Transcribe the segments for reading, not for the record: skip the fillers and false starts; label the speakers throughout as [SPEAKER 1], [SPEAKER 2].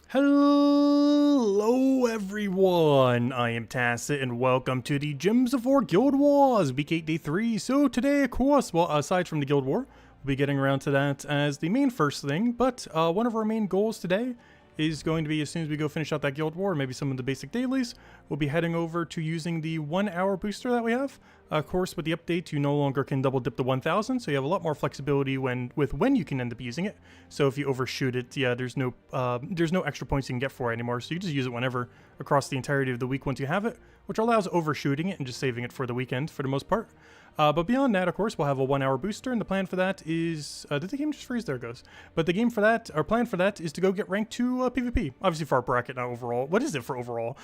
[SPEAKER 1] Hello everyone, I am Tacit and welcome to the Gems of War Guild Wars Week 8 Day 3. So today, of course, well, aside from the Guild War, we'll be getting around to that as the main first thing, but one of our main goals today is going to be, as soon as we go finish out that Guild War, maybe some of the basic dailies, we'll be heading over to using the 1 hour booster that we have. Of course, with the update, you no longer can double dip the 1000, so you have a lot more flexibility when you can end up using it. So if you overshoot it, yeah, there's no extra points you can get for it anymore, so you just use it whenever across the entirety of the week once you have it, which allows overshooting it and just saving it for the weekend for the most part. But beyond that, of course, we'll have a 1 hour booster, and the plan for that is... did the game just freeze? There it goes. But the game for that, our plan for that, is to go get rank 2 PvP. Obviously for our bracket, not overall. What is it for overall?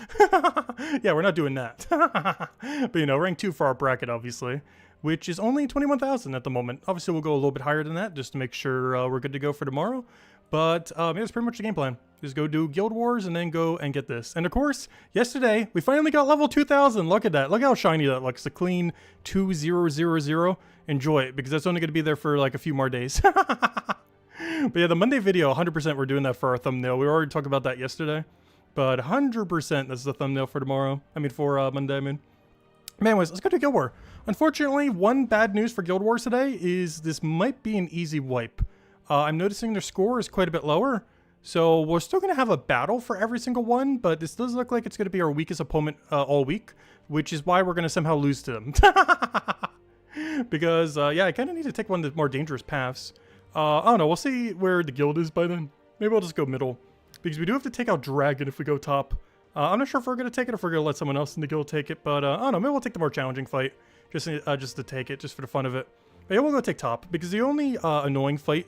[SPEAKER 1] Yeah, we're not doing that. But, you know, rank 2 for our bracket, obviously, which is only 21,000 at the moment. Obviously, we'll go a little bit higher than that, just to make sure we're good to go for tomorrow. But, yeah, that's pretty much the game plan. Just go do Guild Wars and then go and get this. And of course, yesterday, we finally got level 2000. Look at that. Look how shiny that looks. A clean 2000. Enjoy it, because that's only going to be there for like a few more days. But yeah, the Monday video, 100% we're doing that for our thumbnail. We already talked about that yesterday. But 100% that's the thumbnail for tomorrow. I mean, for Monday, I mean. But anyways, let's go to Guild War. Unfortunately, one bad news for Guild Wars today is this might be an easy wipe. I'm noticing their score is quite a bit lower. So we're still going to have a battle for every single one, but this does look like it's going to be our weakest opponent all week, which is why we're going to somehow lose to them. Because, yeah, I kind of need to take one of the more dangerous paths. I don't know, we'll see where the guild is by then. Maybe I'll just go middle, because we do have to take out Dragon if we go top. I'm not sure if we're going to take it or if we're going to let someone else in the guild take it, but I don't know, maybe we'll take the more challenging fight, just to take it, just for the fun of it. But yeah, we'll go take top, because the only annoying fight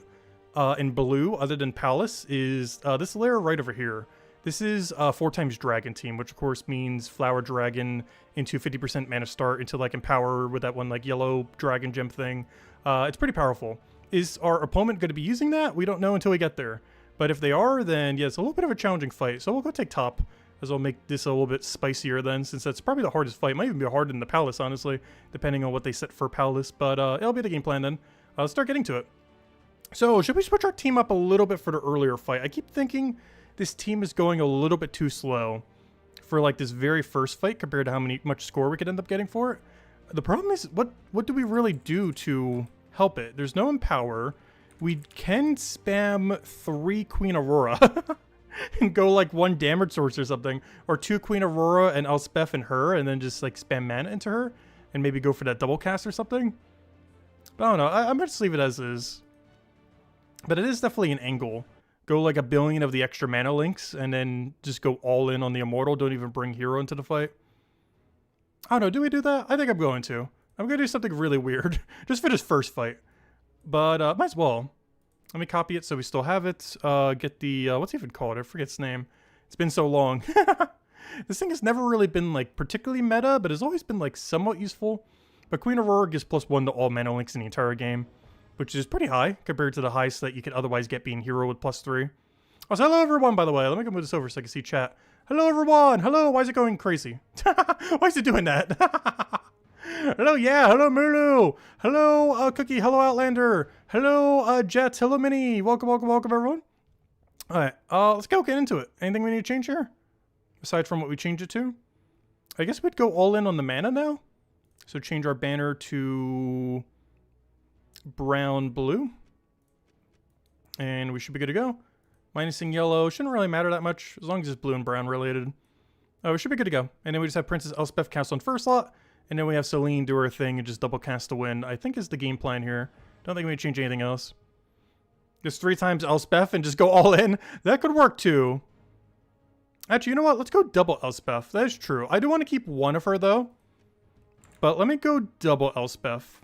[SPEAKER 1] in blue, other than Palace, is this layer right over here. This is 4 times Dragon Team, which of course means Flower Dragon into 50% mana start into like Empower with that one like yellow Dragon Gem thing. It's pretty powerful. Is our opponent going to be using that? We don't know until we get there. But if they are, then yeah, it's a little bit of a challenging fight. So we'll go take top, as I'll make this a little bit spicier then, since that's probably the hardest fight. It might even be harder than the Palace, honestly, depending on what they set for Palace. But it'll be the game plan then. Let's start getting to it. So, should we switch our team up a little bit for the earlier fight? I keep thinking this team is going a little bit too slow for like this very first fight compared to how much score we could end up getting for it. The problem is, what do we really do to help it? There's no Empower. We can spam 3 Queen Aurora and go like 1 damage source or something, or 2 Queen Aurora and Elspeth and her, and then just like spam mana into her and maybe go for that double cast or something. But I don't know. I might just leave it as is. But it is definitely an angle. Go like 1 billion of the extra mana links, and then just go all in on the Immortal. Don't even bring Hero into the fight. I don't know, do we do that? I think I'm going to. I'm going to do something really weird. Just for this first fight. But, might as well. Let me copy it so we still have it. Get the, what's it even called? I forget its name. It's been so long. This thing has never really been, like, particularly meta, but has always been, like, somewhat useful. But Queen Aurora gives +1 to all mana links in the entire game, which is pretty high compared to the highest that you could otherwise get being Hero with +3. Oh, so hello everyone, by the way. Let me go move this over so I can see chat. Hello everyone! Hello, why is it going crazy? Why is it doing that? Hello, yeah, hello Mulu! Hello, Cookie, hello Outlander! Hello, Jet, hello Minnie! Welcome, welcome, welcome everyone! Alright, let's go get into it. Anything we need to change here? Aside from what we changed it to? I guess we'd go all in on the mana now. So change our banner to brown blue, and we should be good to go. Minusing yellow shouldn't really matter that much as long as it's blue and brown related. We should be good to go. And then we just have Princess Elspeth cast on first slot, and then we have Celine do her thing and just double cast to win. I think is the game plan here. Don't think we need to change anything else. Just 3 times Elspeth and just go all in. That could work too. Actually, you know what? Let's go double Elspeth. That is true. I do want to keep 1 of her though, but let me go double Elspeth.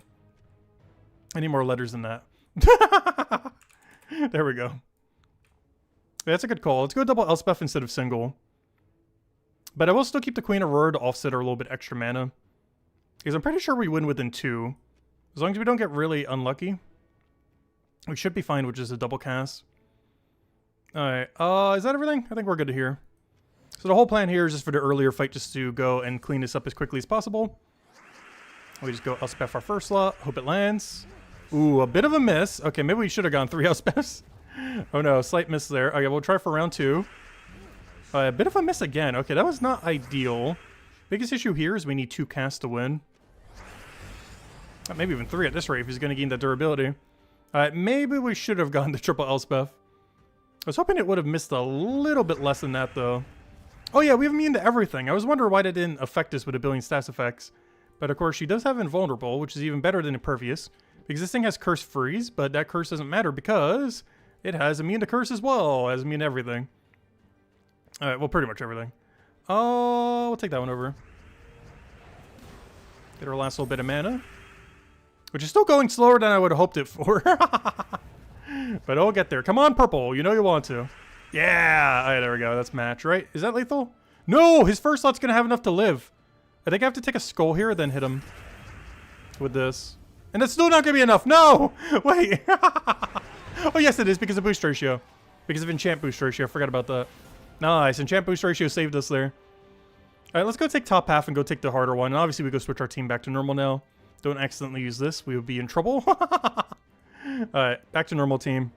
[SPEAKER 1] I need more letters than that. There we go. That's a good call. Let's go double Elspeth instead of single. But I will still keep the Queen Aurora to offset our little bit extra mana, because I'm pretty sure we win within 2. As long as we don't get really unlucky, we should be fine with just a double cast. Alright, is that everything? I think we're good to here. So the whole plan here is just for the earlier fight just to go and clean this up as quickly as possible. We just go Elspeth our first slot. Hope it lands. Ooh, a bit of a miss. Okay, maybe we should have gone 3 Elspeths. Oh no, slight miss there. Okay, we'll try for round 2. A bit of a miss again. Okay, that was not ideal. Biggest issue here is we need 2 casts to win. Maybe even 3 at this rate if he's going to gain that durability. Maybe we should have gone to triple Elspeth. I was hoping it would have missed a little bit less than that, though. Oh yeah, we have immune to everything. I was wondering why that didn't affect us with a billion stats effects. But of course, she does have Invulnerable, which is even better than Impervious. Because this thing has Curse Freeze, but that curse doesn't matter because it has immune to curse as well as immune to everything. Alright, well, pretty much everything. Oh, we'll take that one over. Get our last little bit of mana. Which is still going slower than I would have hoped it for. But I'll get there. Come on, purple. You know you want to. Yeah! Alright, there we go. That's match, right? Is that lethal? No! His first slot's gonna have enough to live. I think I have to take a skull here, then hit him. With this. And it's still not gonna be enough. No! Wait! Oh, yes, it is because of boost ratio. Because of enchant boost ratio. I forgot about that. Nice. Enchant boost ratio saved us there. Alright, let's go take top half and go take the harder one. And obviously, we go switch our team back to normal now. Don't accidentally use this. We would be in trouble. Alright, back to normal team.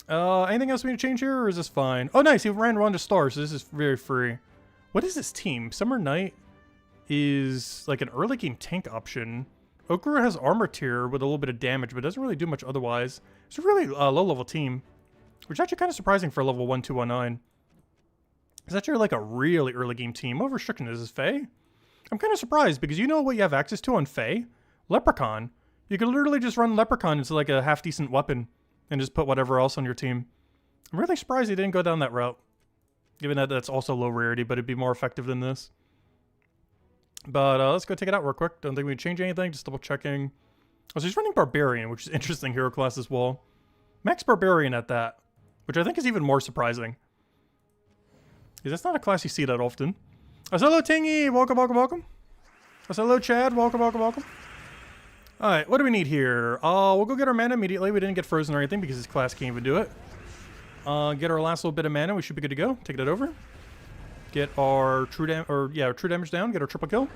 [SPEAKER 1] Anything else we need to change here, or is this fine? Oh, nice. He ran Ron to Star, so this is very free. What is this team? Summer Knight is like an early game tank option. Okura has armor tier with a little bit of damage, but doesn't really do much otherwise. It's a really low-level team, which is actually kind of surprising for a level 1219. It's actually like a really early game team. What restriction is this, Fae? I'm kind of surprised because you know what you have access to on Fae? Leprechaun. You could literally just run Leprechaun into like a half-decent weapon and just put whatever else on your team. I'm really surprised he didn't go down that route, given that that's also low rarity, but it'd be more effective than this. But let's go take it out real quick. Don't think we'd change anything, just double checking. Oh, so he's running Barbarian, which is interesting hero class as well. Max Barbarian at that, which I think is even more surprising. Because that's not a class you see that often. Hello, Tingy! Welcome, welcome, welcome. Hello, Chad! Welcome, welcome, welcome. Alright, what do we need here? We'll go get our mana immediately. We didn't get frozen or anything because this class can't even do it. Get our last little bit of mana. We should be good to go. Take that over. Get our true damage down. Get our triple kill.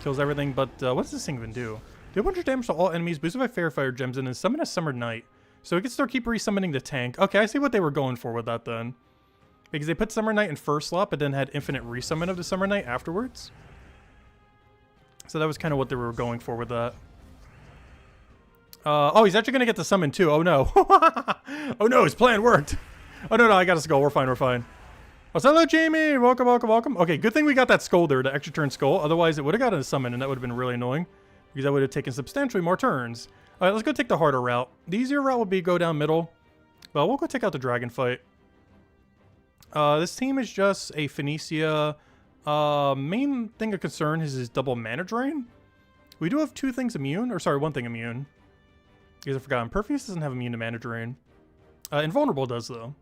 [SPEAKER 1] Kills everything, but what does this thing even do? Do a bunch of damage to all enemies, boosted by Fair Fire Gems, and then summon a Summer Knight. So it gets to keep resummoning the tank. Okay, I see what they were going for with that then. Because they put Summer Knight in first slot, but then had infinite resummon of the Summer Knight afterwards. So that was kind of what they were going for with that. Oh, he's actually going to get the summon too. Oh no. Oh no, his plan worked. Oh no, I got a skull. We're fine, we're fine. Oh, so hello, Jamie. Welcome, welcome, welcome. Okay, good thing we got that skull there, the extra turn skull. Otherwise, it would have gotten a summon, and that would have been really annoying. Because that would have taken substantially more turns. All right, let's go take the harder route. The easier route would be go down middle. But we'll go take out the dragon fight. This team is just a Phoenicia. Main thing of concern is his double mana drain. We do have 2 things immune. Or sorry, 1 thing immune. Because I forgot. Impervious doesn't have immune to mana drain. Invulnerable does, though.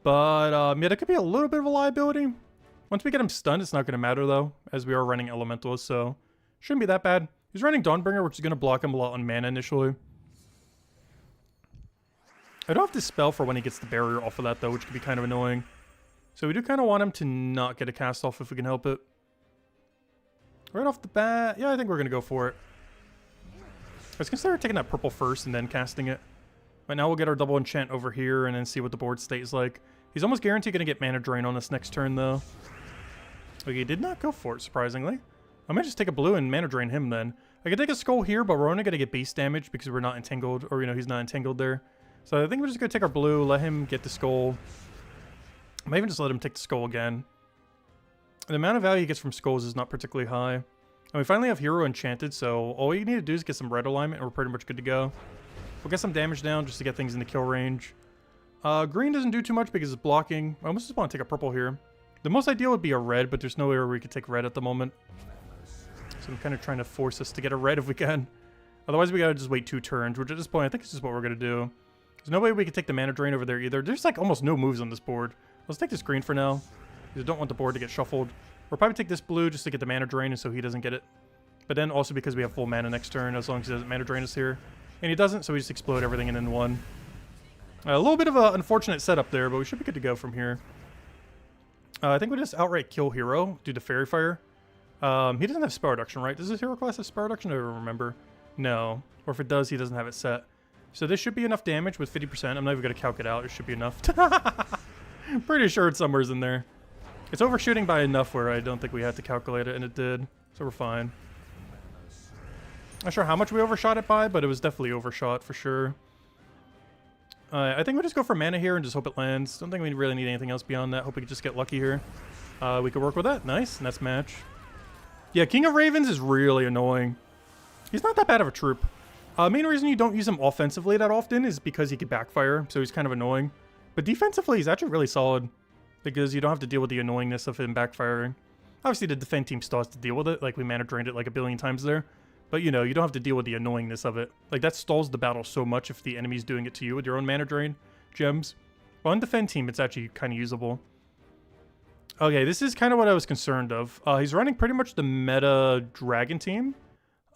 [SPEAKER 1] But, yeah, that could be a little bit of a liability. Once we get him stunned, it's not going to matter, though. As we are running Elementals, so shouldn't be that bad. He's running Dawnbringer, which is going to block him a lot on mana initially. I don't have to spell for when he gets the barrier off of that, though, which could be kind of annoying. So we do kind of want him to not get a cast off if we can help it. Right off the bat, yeah, I think we're going to go for it. I was considering taking that purple first and then casting it. But now we'll get our double enchant over here and then see what the board state is like. He's almost guaranteed going to get mana drain on this next turn, though. Okay, he did not go for it, surprisingly. I might just take a blue and mana drain him, then. I could take a skull here, but we're only going to get base damage because we're not entangled, or, you know, he's not entangled there. So I think we're just going to take our blue, let him get the skull. I might even just let him take the skull again. The amount of value he gets from skulls is not particularly high. And we finally have Hero Enchanted, so all you need to do is get some red alignment and we're pretty much good to go. We'll get some damage down just to get things in the kill range. Green doesn't do too much because it's blocking. I almost just want to take a purple here. The most ideal would be a red, but there's no way where we could take red at the moment. So I'm kind of trying to force us to get a red if we can. Otherwise, we gotta just wait 2 turns, which at this point, I think is just what we're gonna do. There's no way we can take the mana drain over there either. There's like almost no moves on this board. Let's take this green for now, because I don't want the board to get shuffled. We'll probably take this blue just to get the mana drain and so he doesn't get it. But then also because we have full mana next turn, as long as he doesn't mana drain us here. And he doesn't, so we just explode everything and then 1. A little bit of an unfortunate setup there, but we should be good to go from here. I think we just outright kill Hero due to Fairy Fire. He doesn't have spell reduction, right? Does his hero class have spell reduction? I don't remember. No. Or if it does, he doesn't have it set. So this should be enough damage with 50%. I'm not even going to calc it out. It should be enough. Pretty sure it's somewhere's in there. It's overshooting by enough where I don't think we had to calculate it, and it did. So we're fine. Not sure how much we overshot it by, but it was definitely overshot for sure. I think we just go for mana here and just hope it lands. Don't think we really need anything else beyond that. Hope we can just get lucky here. We could work with that. Nice. And that's match. Yeah, King of Ravens is really annoying. He's not that bad of a troop. Main reason you don't use him offensively that often is because he could backfire, so he's kind of annoying. But defensively, he's actually really solid because you don't have to deal with the annoyingness of him backfiring. Obviously, the defend team still has to deal with it. Like, we mana drained it like a billion times there. But, you know, you don't have to deal with the annoyingness of it. Like, that stalls the battle so much if the enemy's doing it to you with your own mana drain gems. Well, on defend team, it's actually kind of usable. Okay, this is kind of what I was concerned of. He's running pretty much the meta dragon team.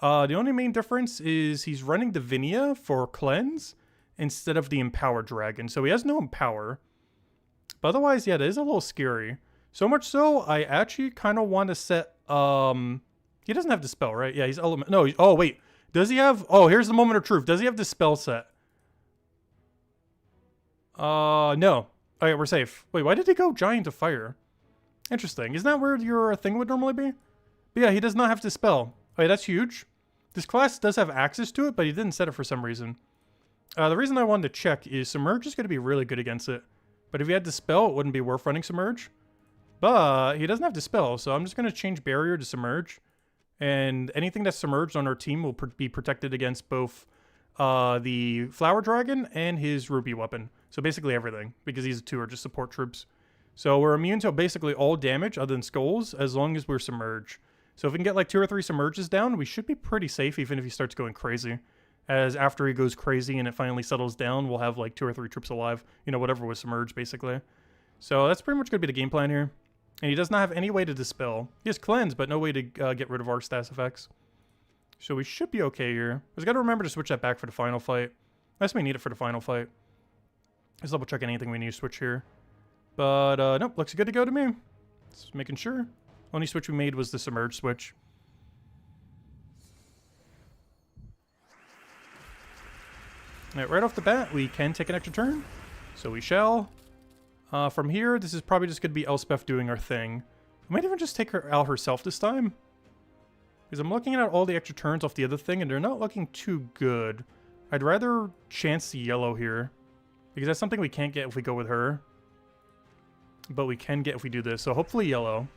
[SPEAKER 1] The only main difference is he's running Divinia for cleanse instead of the Empower Dragon. So he has no Empower. But otherwise, yeah, that is a little scary. So much so, I actually kind of want to set... He doesn't have Dispel, right? Yeah, he's element... No, oh, wait. Does he have... Oh, here's the moment of truth. Does he have Dispel set? No. Okay, we're safe. Wait, why did he go Giant of Fire? Interesting. Isn't that where your thing would normally be? But yeah, he does not have Dispel. Okay, that's huge. This class does have access to it, but he didn't set it for some reason. The reason I wanted to check is Submerge is going to be really good against it. But if he had Dispel, it wouldn't be worth running Submerge. But he doesn't have Dispel, so I'm just going to change Barrier to Submerge. And anything that's submerged on our team will be protected against both the Flower Dragon and his Ruby weapon. So basically everything, because these two are just support troops. So we're immune to basically all damage other than skulls as long as we're submerged. So if we can get like 2 or 3 submerges down, we should be pretty safe even if he starts going crazy. As after he goes crazy and it finally settles down, we'll have like 2 or 3 troops alive. You know, whatever was submerged basically. So that's pretty much going to be the game plan here. And he does not have any way to dispel. He has cleanse, but no way to get rid of our status effects. So we should be okay here. We've got to remember to switch that back for the final fight. Unless we need it for the final fight. Let's double check anything we need to switch here. But nope, looks good to go to me. Just making sure. Only switch we made was the submerge switch. Alright, right off the bat, we can take an extra turn. So we shall. From here, this is probably just going to be Elspeth doing her thing. I might even just take her out herself this time. Because I'm looking at all the extra turns off the other thing, and they're not looking too good. I'd rather chance the yellow here. Because that's something we can't get if we go with her. But we can get if we do this, so hopefully yellow.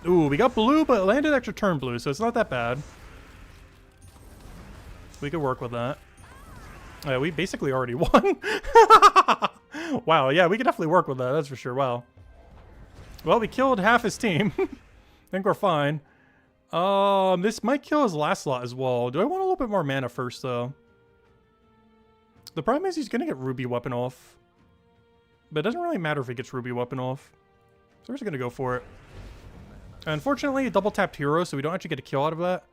[SPEAKER 1] Ooh, we got blue, but it landed extra turn blue, so it's not that bad. We could work with that. We basically already won. Wow, yeah, we can definitely work with that, that's for sure. Wow. Well, we killed half his team. I think we're fine. This might kill his last slot as well. Do I want a little bit more mana first, though? The problem is he's going to get Ruby Weapon off. But it doesn't really matter if he gets Ruby Weapon off. So we're just going to go for it. Unfortunately, a double-tapped hero, so we don't actually get a kill out of that.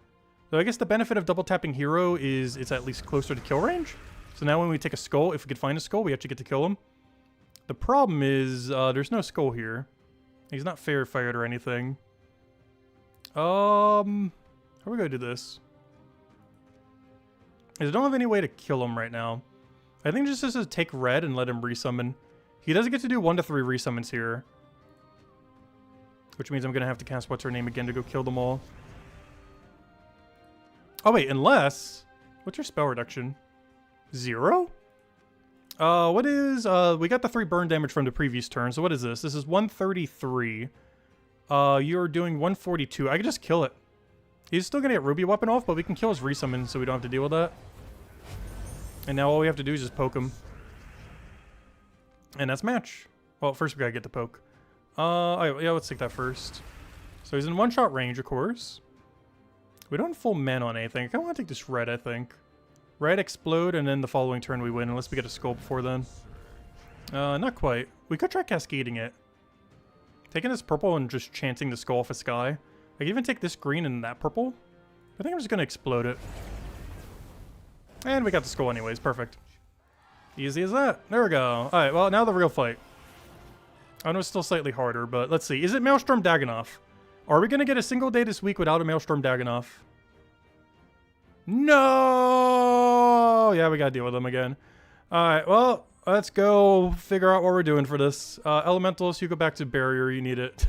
[SPEAKER 1] So I guess the benefit of double-tapping hero is it's at least closer to kill range. So now when we take a skull, if we could find a skull, we actually get to kill him. The problem is there's no skull here. He's not fair-fired or anything. How are we going to do this? I don't have any way to kill him right now. I think just to take red and let him resummon. He doesn't get to do 1 to 3 resummons here. Which means I'm going to have to cast What's-Her-Name again to go kill them all. Oh wait, unless... What's your spell reduction? 0? What is... we got the 3 burn damage from the previous turn, so what is this? This is 133. You're doing 142. I could just kill it. He's still going to get Ruby Weapon off, but we can kill his resummon so we don't have to deal with that. And now all we have to do is just poke him. And that's match. Well, first we gotta get the poke. Yeah, let's take that first. So he's in one-shot range, of course. We don't have full mana on anything. I kind of want to take this red, I think. Red, explode, and then the following turn we win, unless we get a skull before then. Not quite. We could try cascading it. Taking this purple and just chanting the skull off a sky. I can even take this green and that purple. I think I'm just going to explode it. And we got the skull anyways. Perfect. Easy as that. There we go. Alright, well, now the real fight. I know it's still slightly harder, but let's see. Is it Maelstrom Dagannoth? Are we going to get a single day this week without a Maelstrom Dagannoth? No! Yeah, we got to deal with him again. Alright, well, Let's go figure out what we're doing for this. Elementals, you go back to barrier. You need it.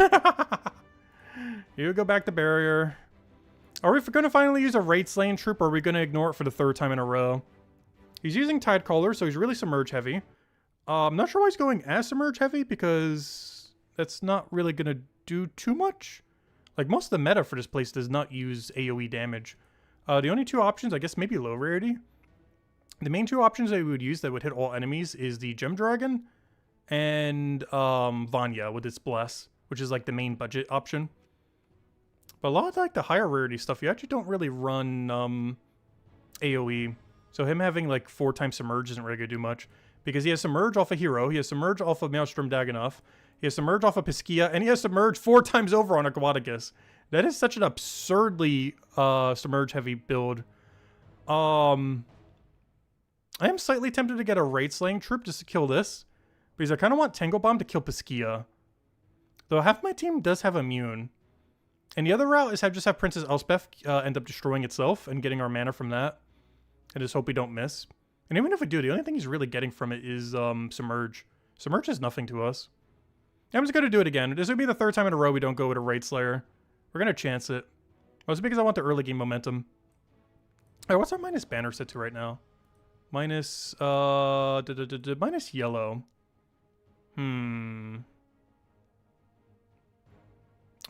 [SPEAKER 1] You go back to barrier. Are we going to finally use a Raid Slaying troop, or are we going to ignore it for the 3rd time in a row? He's using Tidecaller, so he's really Submerge heavy. I'm not sure why he's going as Submerge heavy, because that's not really going to do too much. Like, most of the meta for this place does not use AoE damage. The only 2 options, I guess maybe low rarity. The main 2 options that we would use that would hit all enemies is the Gem Dragon and Vanya with its Bless, which is like the main budget option. But a lot of like the higher rarity stuff, you actually don't really run AoE. So him having like 4 times Submerge isn't really going to do much. Because he has Submerge off a Hero, he has Submerge off of Maelstrom Dagannoth, he has Submerge off of Piskia, and he has Submerge 4 times over on a Aquaticus. That is such an absurdly Submerge heavy build. I am slightly tempted to get a Raid Slaying troop just to kill this. Because I kind of want Tangle Bomb to kill Piskia. Though half my team does have Immune. And the other route is just have Princess Elspeth end up destroying itself and getting our mana from that. And just hope we don't miss. And even if we do, the only thing he's really getting from it is Submerge. Submerge is nothing to us. I'm just going to do it again. This would be the 3rd time in a row we don't go with a Raid Slayer. We're going to chance it. Mostly because I want the early game momentum. Alright, what's our minus banner set to right now? Minus, minus yellow. I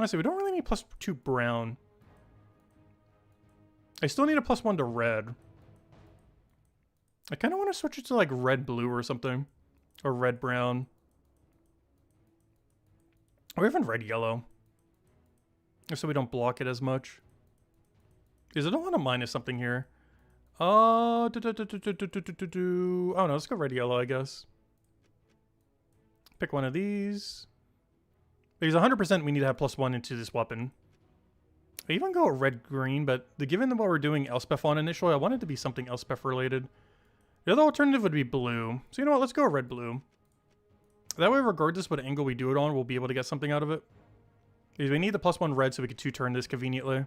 [SPEAKER 1] see, we don't really need +2 brown. I still need a +1 to red. I kind of want to switch it to like red-blue or something. Or red-brown. Or even red-yellow. So we don't block it as much. Because I don't want to minus something here. I don't know, let's go red-yellow, I guess. Pick one of these. Because 100% we need to have +1 into this weapon. I even go red-green, but given what we're doing Elspeth on initially, I want it to be something Elspeth related. The other alternative would be blue. So you know what, let's go red-blue. That way, regardless what angle we do it on, we'll be able to get something out of it. Because we need the +1 red so we can 2-turn this conveniently.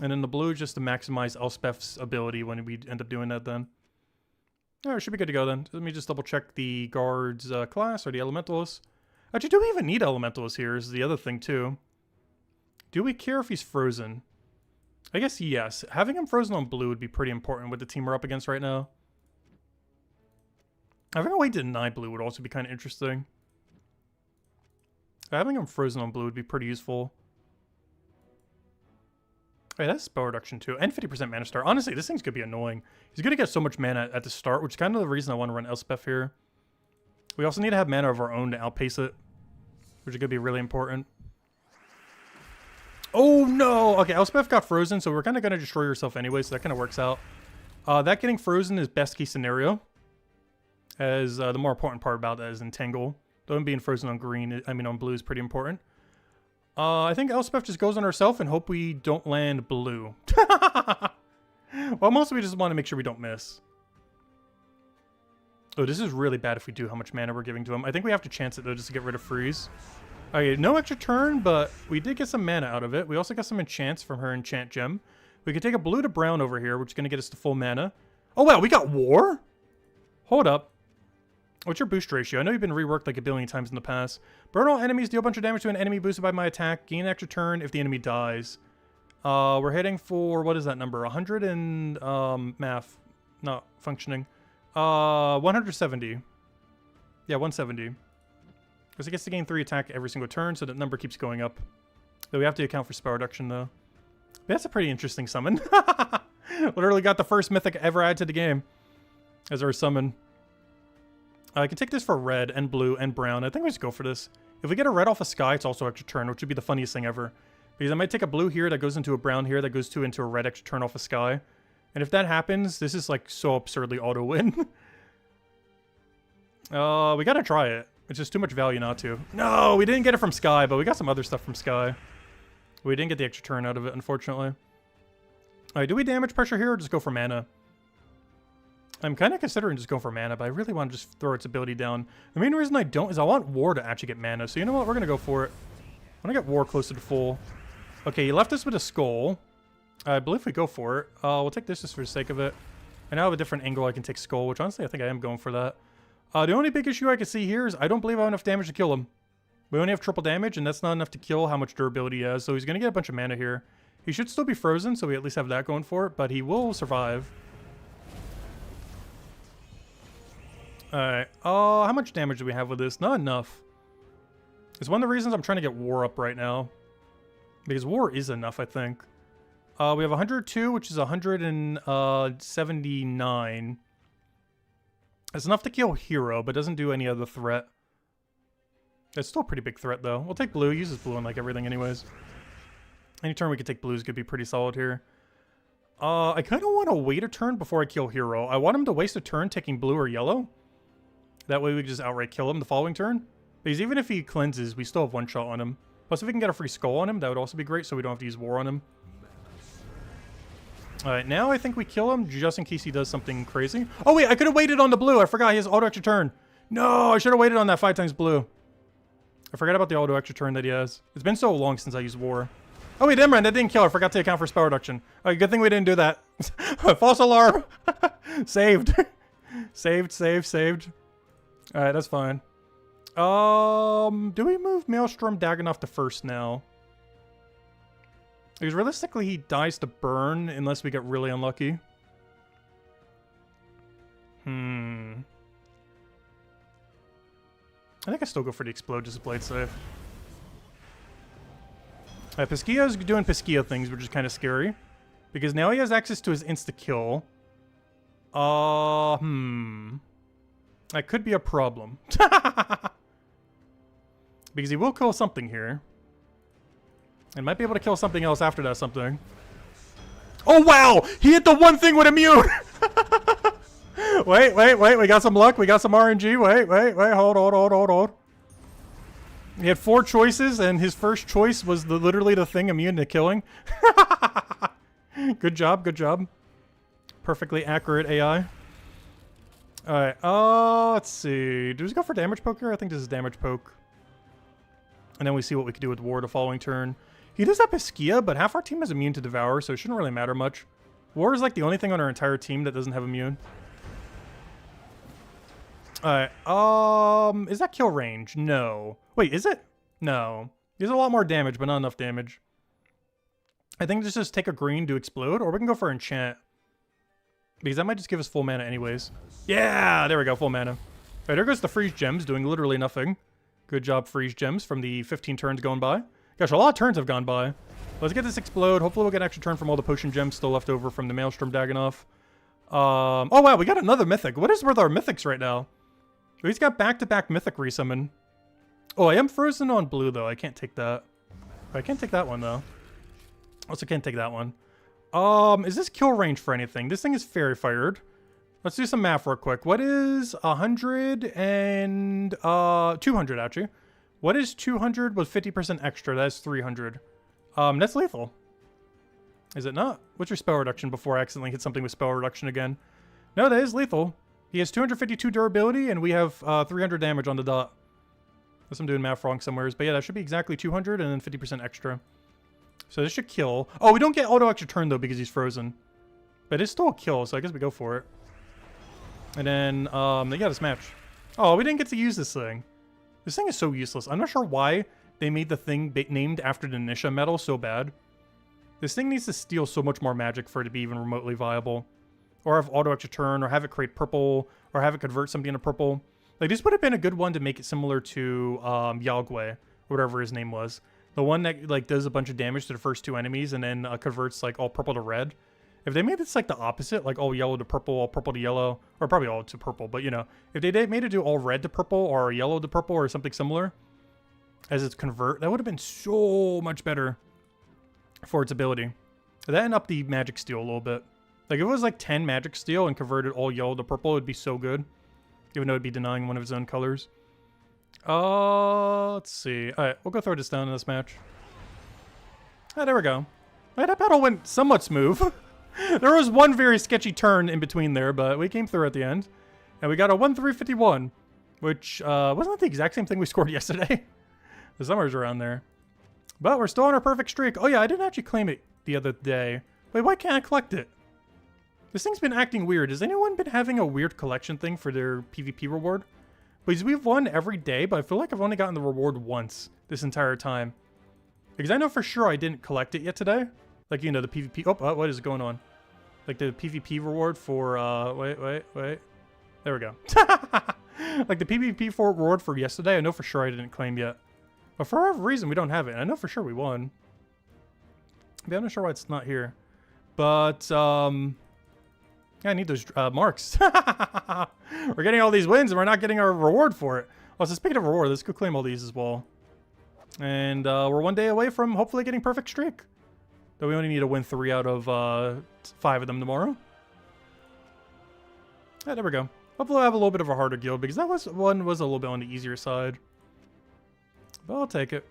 [SPEAKER 1] And then the blue just to maximize Elspeth's ability when we end up doing that then. Alright, should be good to go then. Let me just double check the guard's class or the elementalist. Actually, do we even need elementalist here is the other thing too. Do we care if he's frozen? I guess yes. Having him frozen on blue would be pretty important with the team we're up against right now. Having a way to deny blue would also be kind of interesting. Having him frozen on blue would be pretty useful. Hey, that's spell reduction too. And 50% mana star. Honestly, this thing's gonna be annoying. He's gonna get so much mana at the start, which is kind of the reason I want to run Elspeth here. We also need to have mana of our own to outpace it, which is gonna be really important. Oh no! Okay, Elspeth got frozen, so we're kind of gonna destroy herself anyway, so that kind of works out. That getting frozen is best case scenario. As the more important part about that is Entangle. Though him being frozen on green, I mean on blue is pretty important. I think Elspeth just goes on herself and hope we don't land blue. Well, mostly we just want to make sure we don't miss. Oh, this is really bad if we do how much mana we're giving to him. I think we have to chance it though just to get rid of freeze. Okay, no extra turn, but we did get some mana out of it. We also got some enchants from her enchant gem. We could take a blue to brown over here, which is going to get us to full mana. Oh wow, we got war? Hold up. What's your boost ratio? I know you've been reworked like a billion times in the past. Burn all enemies, deal a bunch of damage to an enemy boosted by my attack. Gain an extra turn if the enemy dies. We're heading for, what is that number? 100 and, math. Not functioning. 170. Yeah, 170. Because it gets to gain 3 attack every single turn, so that number keeps going up. Though we have to account for spell reduction, though. But that's a pretty interesting summon. Literally got the first mythic ever added to the game as our summon. I can take this for red and blue and brown. I think we just go for this. If we get a red off a sky, it's also extra turn, which would be the funniest thing ever. Because I might take a blue here that goes into a brown here that goes into a red extra turn off a sky. And if that happens, this is like so absurdly auto win. We gotta try it. It's just too much value not to. No, we didn't get it from sky, but we got some other stuff from sky. We didn't get the extra turn out of it, unfortunately. Alright, do we damage pressure here or just go for mana? I'm kind of considering just going for mana, but I really want to just throw its ability down. The main reason I don't is I want War to actually get mana. So you know what? We're going to go for it. I want to get War closer to full. Okay, he left us with a Skull. I believe we go for it. We'll take this just for the sake of it. And now I have a different angle I can take Skull, which honestly I think I am going for that. The only big issue I can see here is I don't believe I have enough damage to kill him. We only have triple damage, and that's not enough to kill how much durability he has, so he's going to get a bunch of mana here. He should still be frozen, so we at least have that going for it, but he will survive. Alright, how much damage do we have with this? Not enough. It's one of the reasons I'm trying to get War up right now. Because War is enough, I think. We have 102, which is 179. It's enough to kill Hero, but doesn't do any other threat. It's still a pretty big threat, though. We'll take blue. Uses blue on, like, everything anyways. Any turn we could take blue is going to be pretty solid here. I kind of want to wait a turn before I kill Hero. I want him to waste a turn taking blue or yellow. That way we can just outright kill him the following turn. Because even if he cleanses, we still have one shot on him. Plus, if we can get a free skull on him, that would also be great, so we don't have to use War on him. Alright, now I think we kill him just in case he does something crazy. Oh wait, I could have waited on the blue. I forgot he has auto extra turn. No, I should have waited on that 5 times blue. I forgot about the auto extra turn that he has. It's been so long since I used War. Oh wait, Imran, that didn't kill. I forgot to account for spell reduction. Alright, good thing we didn't do that. False alarm. Saved. Saved. Alright, that's fine. Do we move Maelstrom Dagganoff to first now? Because realistically, he dies to burn unless we get really unlucky. I think I still go for the explode just to play it safe. Piscia's doing Piscia things, which is kind of scary. Because now he has access to his insta-kill. That could be a problem. Because he will kill something here. And might be able to kill something else after that something. Oh, wow! He hit the one thing with immune! Wait. We got some luck. We got some RNG. Wait. Hold. He had 4 choices, and his first choice was literally the thing immune to killing. Good job. Perfectly accurate AI. Alright, let's see. Do we go for damage poke here? I think this is damage poke. And then we see what we can do with War the following turn. He does have Piscia, but half our team is immune to Devour, so it shouldn't really matter much. War is like the only thing on our entire team that doesn't have immune. Alright, is that kill range? No. Wait, is it? No. There's a lot more damage, but not enough damage. I think let's just take a green to explode, or we can go for enchant. Because that might just give us full mana anyways. Yeah, there we go, full mana. Alright, there goes the freeze gems, doing literally nothing. Good job, freeze gems, from the 15 turns going by. Gosh, a lot of turns have gone by. Let's get this explode. Hopefully we'll get an extra turn from all the potion gems still left over from the Maelstrom Dagganoff. Oh wow, we got another mythic. What is with our mythics right now? He's got back-to-back mythic resummon. Oh, I am frozen on blue, though. I can't take that. I can't take that one, though. Also can't take that one. Is this kill range for anything? This thing is fairy fired. Let's do some math real quick. What is 100 and 200 actually? What is 200 with 50% extra? That's 300. That's lethal. Is it not? What's your spell reduction before I accidentally hit something with spell reduction again? No, that is lethal. He has 252 durability, and we have 300 damage on the dot. Unless I'm doing math wrong somewhere. But yeah, that should be exactly 200 and then 50% extra. So this should kill. Oh, we don't get auto extra turn, though, because he's frozen. But it's still a kill, so I guess we go for it. And then, yeah, this match. Oh, we didn't get to use this thing. This thing is so useless. I'm not sure why they made the thing named after the Nisha medal so bad. This thing needs to steal so much more magic for it to be even remotely viable. Or have auto extra turn, or have it create purple, or have it convert something into purple. Like, this would have been a good one to make it similar to Yalgwei, whatever his name was. The one that, like, does a bunch of damage to the first 2 enemies and then converts, like, all purple to red. If they made this, like, the opposite, like, all yellow to purple, all purple to yellow, or probably all to purple, but, you know, if they made it do all red to purple, or yellow to purple, or something similar, as its convert, that would have been so much better for its ability. That and up the magic steal a little bit. Like, if it was, like, 10 magic steal and converted all yellow to purple, it would be so good. Even though it'd be denying one of his own colors. Let's see. Alright, we'll go throw this down in this match. Ah, there we go. Alright, that battle went somewhat smooth. There was one very sketchy turn in between there, but we came through at the end. And we got a 1-3-51, which wasn't that the exact same thing we scored yesterday? The summer's around there. But we're still on our perfect streak. Oh yeah, I didn't actually claim it the other day. Wait, why can't I collect it? This thing's been acting weird. Has anyone been having a weird collection thing for their PvP reward? Because we've won every day, but I feel like I've only gotten the reward once this entire time. Because I know for sure I didn't collect it yet today. Like, you know, the PvP... Oh, what is going on? Like, the PvP reward for... Wait. There we go. Like, the PvP reward for yesterday, I know for sure I didn't claim yet. But for whatever reason, we don't have it. I know for sure we won. Yeah, I'm not sure why it's not here. But, yeah, I need those marks. We're getting all these wins, and we're not getting our reward for it. Oh, so speaking of reward, let's go claim all these as well. And we're 1 day away from hopefully getting perfect streak. Though we only need to win 3 out of 5 of them tomorrow. Yeah, there we go. Hopefully we'll have a little bit of a harder guild, because that one was a little bit on the easier side. But I'll take it.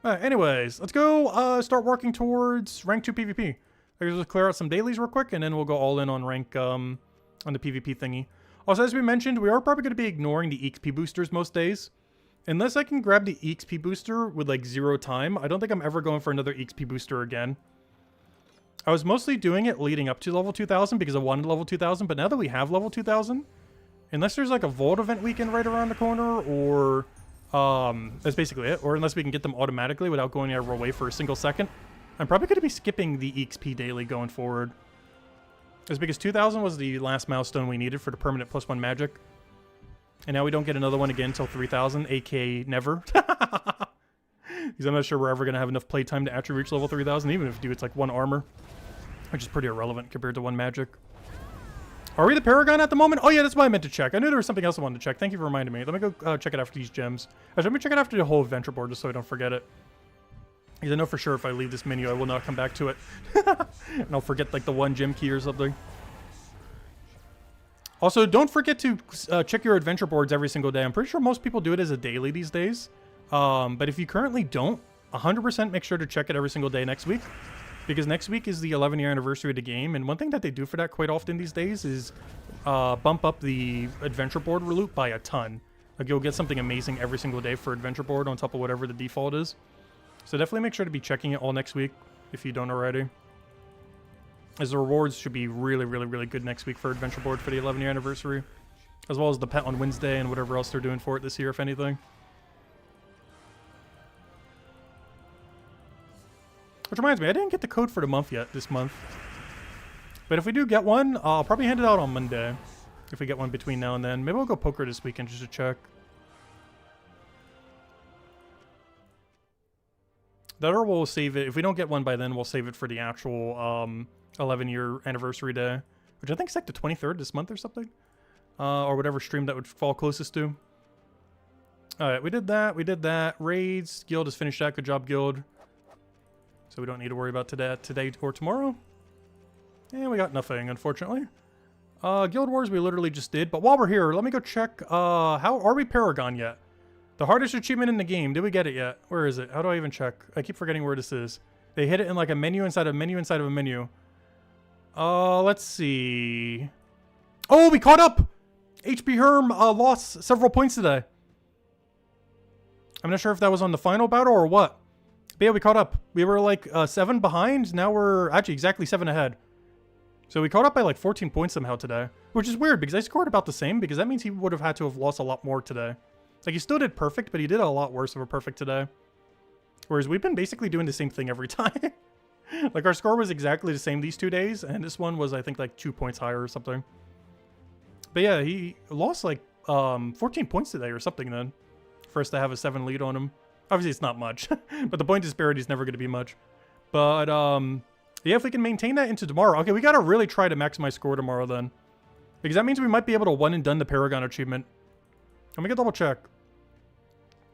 [SPEAKER 1] Alright, anyways, let's go start working towards rank 2 PvP. Let's just clear out some dailies real quick, and then we'll go all in on rank on the PvP thingy. Also, as we mentioned, we are probably going to be ignoring the EXP boosters most days. Unless I can grab the EXP booster with like 0 time, I don't think I'm ever going for another EXP booster again. I was mostly doing it leading up to level 2000 because I wanted level 2000, but now that we have level 2000, unless there's like a Vault event weekend right around the corner, or that's basically it, or unless we can get them automatically without going out of our way for a single second, I'm probably going to be skipping the EXP daily going forward. It's because 2000 was the last milestone we needed for the permanent +1 magic. And now we don't get another one again until 3000, aka never. Because I'm not sure we're ever going to have enough playtime to actually reach level 3000, even if we do it's like 1 armor. Which is pretty irrelevant compared to 1 magic. Are we the Paragon at the moment? Oh yeah, that's why I meant to check. I knew there was something else I wanted to check. Thank you for reminding me. Let me go check it after these gems. Actually, let me check it after the whole adventure board just so I don't forget it. Because I know for sure if I leave this menu, I will not come back to it. And I'll forget like the 1 gem key or something. Also, don't forget to check your adventure boards every single day. I'm pretty sure most people do it as a daily these days. But if you currently don't, 100% make sure to check it every single day next week. Because next week is the 11-year anniversary of the game. And one thing that they do for that quite often these days is bump up the adventure board loot by a ton. Like you'll get something amazing every single day for adventure board on top of whatever the default is. So definitely make sure to be checking it all next week if you don't already. As the rewards should be really, really, really good next week for adventure board for the 11-year anniversary. As well as the pet on Wednesday and whatever else they're doing for it this year, if anything. Which reminds me, I didn't get the code for the month yet this month. But if we do get one, I'll probably hand it out on Monday. If we get one between now and then. Maybe we'll go poker this weekend just to check. That or we'll save it. If we don't get one by then, we'll save it for the actual 11-year anniversary day. Which I think is like the 23rd this month or something. Or whatever stream that would fall closest to. Alright, we did that. We did that. Raids. Guild has finished that. Good job, Guild. So we don't need to worry about today or tomorrow. And we got nothing, unfortunately. Guild Wars we literally just did. But while we're here, let me go check. How are we Paragon yet? The hardest achievement in the game. Did we get it yet? Where is it? How do I even check? I keep forgetting where this is. They hit it in like a menu inside of a menu inside of a menu. Let's see. Oh, we caught up! HP Herm lost several points today. I'm not sure if that was on the final battle or what. But yeah, we caught up. We were like 7 behind. Now we're actually exactly 7 ahead. So we caught up by like 14 points somehow today. Which is weird because I scored about the same because that means he would have had to have lost a lot more today. Like he still did perfect, but he did a lot worse of a perfect today. Whereas we've been basically doing the same thing every time. Like our score was exactly the same these 2 days. And this one was I think like 2 points higher or something. But yeah, he lost like 14 points today or something then. For us to have a 7 lead on him. Obviously, it's not much, but the point disparity is never going to be much. But, yeah, if we can maintain that into tomorrow. Okay, we got to really try to maximize score tomorrow then. Because that means we might be able to one and done the Paragon achievement. Let me go double check.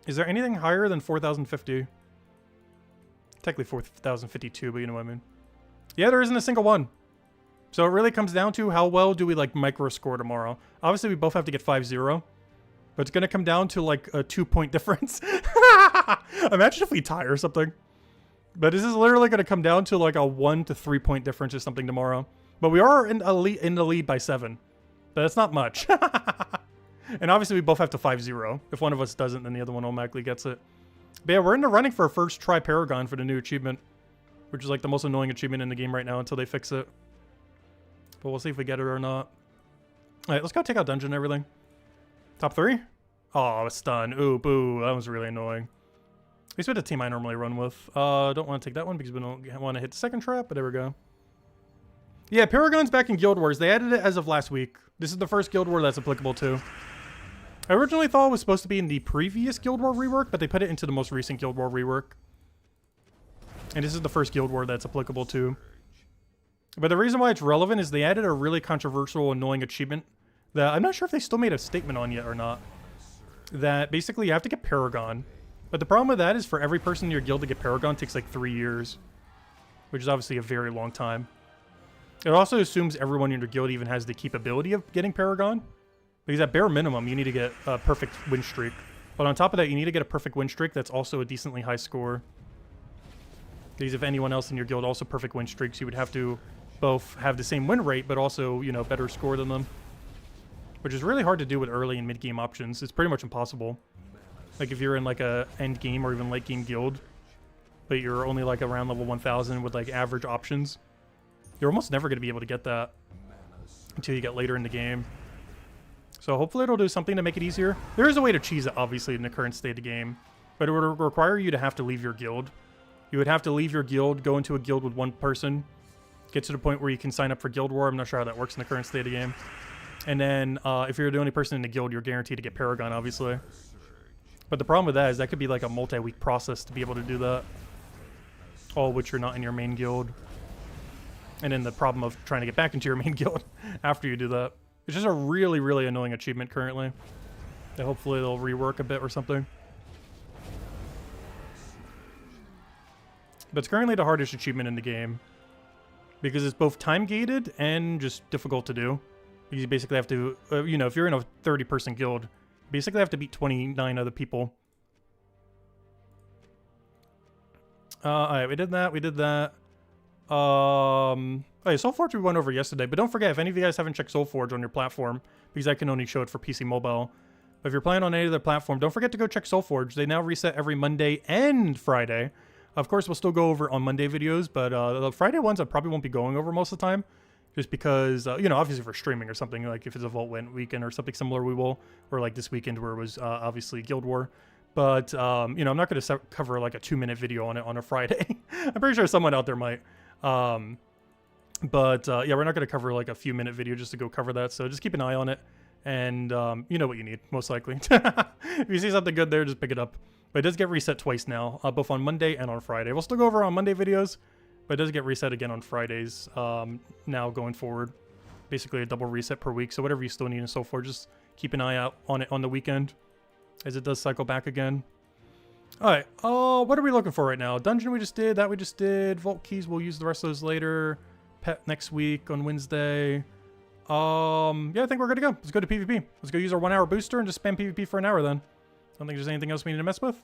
[SPEAKER 1] Is there anything higher than 4,050? Technically 4,052, but you know what I mean. Yeah, there isn't a single one. So it really comes down to how well do we, like, micro score tomorrow. Obviously, we both have to get 5-0. But it's going to come down to, like, a 2-point difference. Imagine if we tie or something. But this is literally going to come down to, like, a 1 to 3 point difference or something tomorrow. But we are in the lead by 7. But that's not much. And obviously, we both have to 5-0. If one of us doesn't, then the other one automatically gets it. But yeah, we're in the running for a first try Paragon for the new achievement. Which is, like, the most annoying achievement in the game right now until they fix it. But we'll see if we get it or not. Alright, let's go take out dungeon and everything. Top 3? Oh, a stun. Ooh, boo. That was really annoying. At least with the team I normally run with. Don't want to take that one because we don't want to hit the second trap, but there we go. Yeah, Paragon's back in Guild Wars. They added it as of last week. This is the first Guild War that's applicable to. I originally thought it was supposed to be in the previous Guild War rework, but they put it into the most recent Guild War rework. And this is the first Guild War that's applicable to. But the reason why it's relevant is they added a really controversial, annoying achievement that I'm not sure if they still made a statement on yet or not. That basically you have to get Paragon. But the problem with that is for every person in your guild to get Paragon takes like 3 years. Which is obviously a very long time. It also assumes everyone in your guild even has the capability of getting Paragon. Because at bare minimum, you need to get a perfect win streak. But on top of that, you need to get a perfect win streak that's also a decently high score. Because if anyone else in your guild also perfect win streaks, you would have to both have the same win rate, but also, you know, better score than them. Which is really hard to do with early and mid-game options. It's pretty much impossible. Like if you're in like a end game or even late game guild, but you're only like around level 1000 with like average options, you're almost never going to be able to get that until you get later in the game. So hopefully it'll do something to make it easier. There is a way to cheese it, obviously, in the current state of the game, but it would require you to have to leave your guild. You would have to leave your guild, go into a guild with one person, get to the point where you can sign up for Guild War. I'm not sure how that works in the current state of the game. And then if you're the only person in the guild, you're guaranteed to get Paragon, obviously. But the problem with that is that could be like a multi-week process to be able to do that. All of which you're not in your main guild. And then the problem of trying to get back into your main guild after you do that. It's just a really, really annoying achievement currently. That hopefully they'll rework a bit or something. But it's currently the hardest achievement in the game. Because it's both time-gated and just difficult to do. You basically have to, you know, if you're in a 30-person guild, you basically have to beat 29 other people. Alright, we did that. Okay, SoulForge we went over yesterday, but don't forget, if any of you guys haven't checked SoulForge on your platform, because I can only show it for PC Mobile, but if you're playing on any other platform, don't forget to go check SoulForge. They now reset every Monday and Friday. Of course, we'll still go over on Monday videos, but the Friday ones I probably won't be going over most of the time, just because, you know, obviously for streaming or something, like if it's a Vault weekend or something similar, we will, or like this weekend where it was obviously Guild War. But, you know, I'm not going to cover like a 2-minute video on it on a Friday. I'm pretty sure someone out there might. But yeah, we're not going to cover like a few minute video just to go cover that. So just keep an eye on it. And you know what you need, most likely. If you see something good there, just pick it up. But it does get reset twice now, both on Monday and on Friday. We'll still go over on Monday videos, but it does get reset again on Fridays now going forward. Basically a double reset per week. So whatever you still need and so forth, just keep an eye out on it on the weekend as it does cycle back again. Alright, what are we looking for right now? Dungeon we just did, that we just did. Vault keys, we'll use the rest of those later. Pet next week on Wednesday. Yeah, I think we're good to go. Let's go to PvP. Let's go use our 1 hour booster and just spam PvP for an hour then. I don't think there's anything else we need to mess with.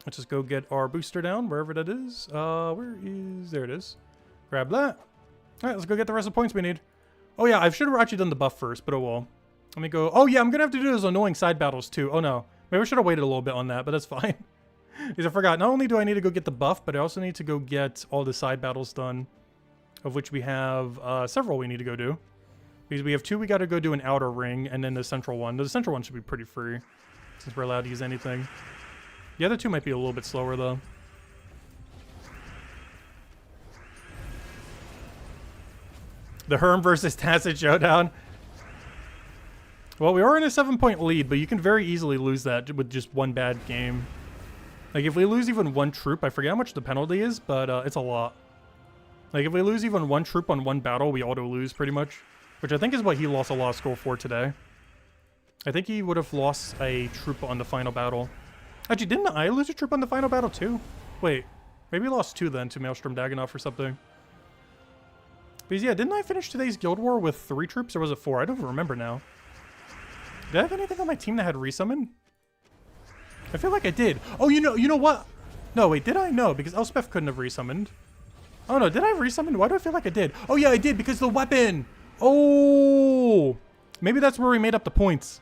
[SPEAKER 1] Let's just go get our booster down, wherever that is. There it is. Grab that. Alright, let's go get the rest of the points we need. Oh yeah, I should have actually done the buff first, but oh well. Let me go. Oh yeah, I'm gonna have to do those annoying side battles too. Oh no. Maybe I should have waited a little bit on that, but that's fine. Because I forgot, not only do I need to go get the buff, but I also need to go get all the side battles done. Of which we have several we need to go do. Because we have 2 we gotta go do an outer ring, and then the central one. The central one should be pretty free, since we're allowed to use anything. The other 2 might be a little bit slower though. The Herm versus Tacit showdown. Well, we are in a 7-point lead, but you can very easily lose that with just one bad game. Like, if we lose even 1 troop, I forget how much the penalty is, but it's a lot. Like, if we lose even 1 troop on 1 battle, we auto-lose, pretty much. Which I think is what he lost a lot of score for today. I think he would have lost a troop on the final battle. Actually, didn't I lose a troop on the final battle, too? Wait, maybe we lost 2 then to Maelstrom Daganov or something. Because, yeah, didn't I finish today's Guild War with 3 troops, or was it 4? I don't even remember now. Did I have anything on my team that had resummon? I feel like I did. Oh, you know what? No, wait, did I? No, because Elspeth couldn't have resummoned. Oh no, did I have resummoned? Why do I feel like I did? Oh yeah, I did, because the weapon! Oh! Maybe that's where we made up the points.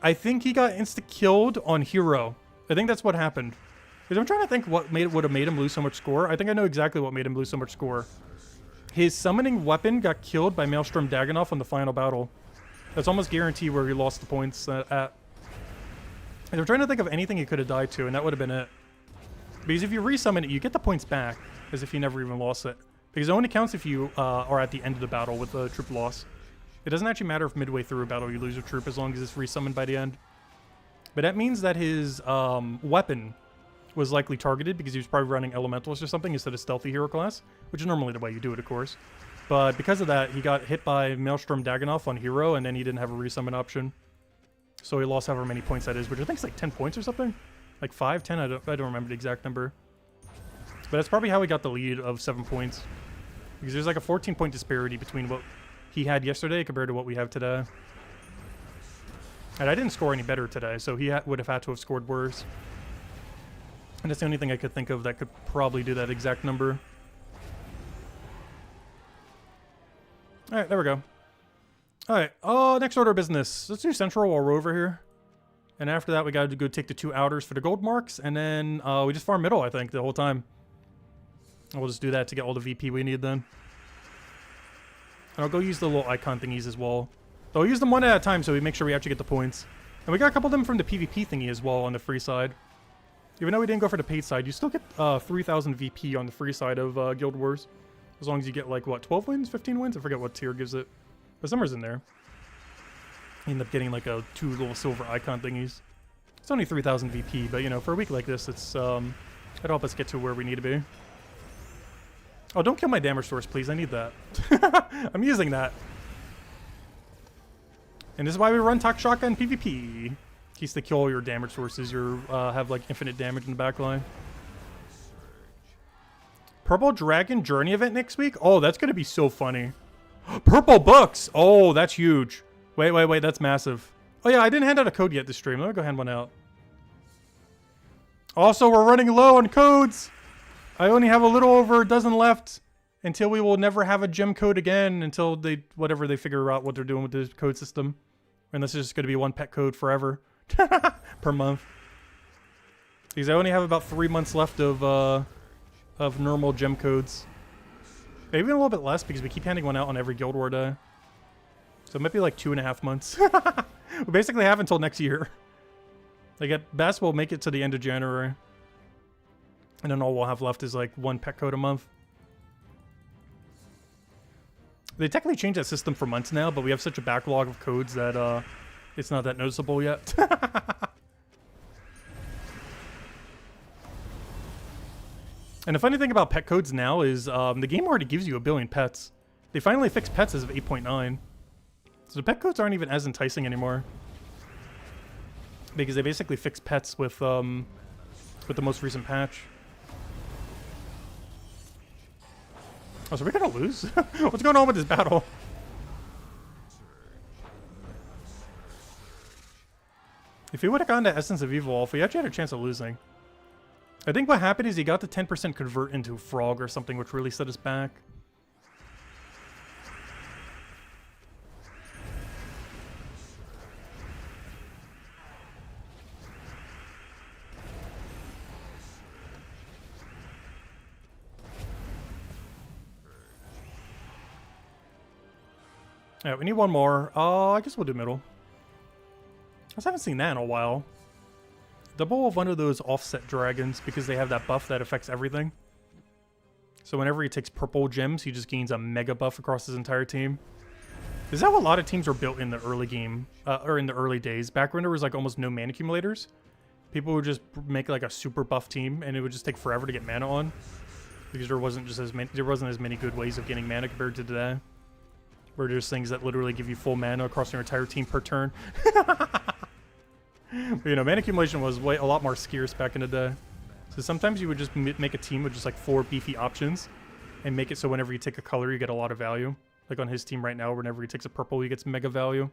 [SPEAKER 1] I think he got insta-killed on Hero. I think that's what happened. Because I'm trying to think what would have made him lose so much score. I think I know exactly what made him lose so much score. His summoning weapon got killed by Maelstrom Daganov on the final battle. That's almost guaranteed where he lost the points at. And I'm trying to think of anything he could have died to, and that would have been it. Because if you resummon it, you get the points back, as if you never even lost it. Because it only counts if you are at the end of the battle with a troop loss. It doesn't actually matter if midway through a battle you lose a troop, as long as it's resummoned by the end. But that means that his weapon was likely targeted, because he was probably running Elementalist or something instead of Stealthy Hero class, which is normally the way you do it, of course. But because of that, he got hit by Maelstrom Dagannoth on Hero, and then he didn't have a resummon option. So he lost however many points that is, which I think is like 10 points or something? Like 5, 10? I don't remember the exact number. But that's probably how he got the lead of 7 points. Because there's like a 14-point disparity between what he had yesterday compared to what we have today. And I didn't score any better today, so he would have had to have scored worse. And that's the only thing I could think of that could probably do that exact number. Alright, there we go. Alright, next order of business. Let's do Central while we're over here. And after that, we got to go take the 2 outers for the gold marks. And then we just farm middle, I think, the whole time. And we'll just do that to get all the VP we need then. And I'll go use the little icon thingies as well. So I'll use them one at a time so we make sure we actually get the points. And we got a couple of them from the PvP thingy as well on the free side. Even though we didn't go for the paid side, you still get 3,000 VP on the free side of Guild Wars. As long as you get, like, what, 12 wins? 15 wins? I forget what tier gives it. But somewhere's in there. You end up getting, like, 2 little silver icon thingies. It's only 3,000 VP, but, you know, for a week like this, it's, it'll help us get to where we need to be. Oh, don't kill my damage source, please. I need that. I'm using that. And this is why we run Talk Shotgun PvP. Keeps to kill all your damage sources. You have, like, infinite damage in the backline. Purple Dragon Journey event next week? Oh, that's going to be so funny. Purple books! Oh, that's huge. Wait, that's massive. Oh yeah, I didn't hand out a code yet this stream. Let me go hand one out. Also, we're running low on codes. I only have a little over a dozen left until we will never have a gem code again until whatever they figure out what they're doing with this code system. And this is just going to be one pet code forever. Per month. Because I only have about 3 months left of normal gem codes. Maybe a little bit less because we keep handing one out on every Guild War day. So it might be like 2.5 months. We basically have until next year. Like at best, we'll make it to the end of January. And then all we'll have left is like 1 pet code a month. They technically changed that system for months now, but we have such a backlog of codes that it's not that noticeable yet. And the funny thing about pet codes now is the game already gives you 1 billion pets. They finally fixed pets as of 8.9. So the pet codes aren't even as enticing anymore. Because they basically fixed pets with the most recent patch. Oh, so we're gonna lose? What's going on with this battle? If he would have gone to Essence of Evil, he actually had a chance of losing. I think what happened is he got the 10% convert into Frog or something, which really set us back. Alright, we need one more. I guess we'll do middle. I just haven't seen that in a while. Double of one of those offset dragons because they have that buff that affects everything. So whenever he takes purple gems, he just gains a mega buff across his entire team. This is how a lot of teams were built in the early game, or in the early days. Back when there was like almost no mana accumulators, people would just make like a super buff team, and it would just take forever to get mana on because there wasn't as many good ways of getting mana compared to today, where there's things that literally give you full mana across your entire team per turn. But, you know, mana accumulation was a lot more scarce back in the day. So sometimes you would just make a team with just like 4 beefy options and make it so whenever you take a color, you get a lot of value. Like on his team right now, whenever he takes a purple, he gets mega value.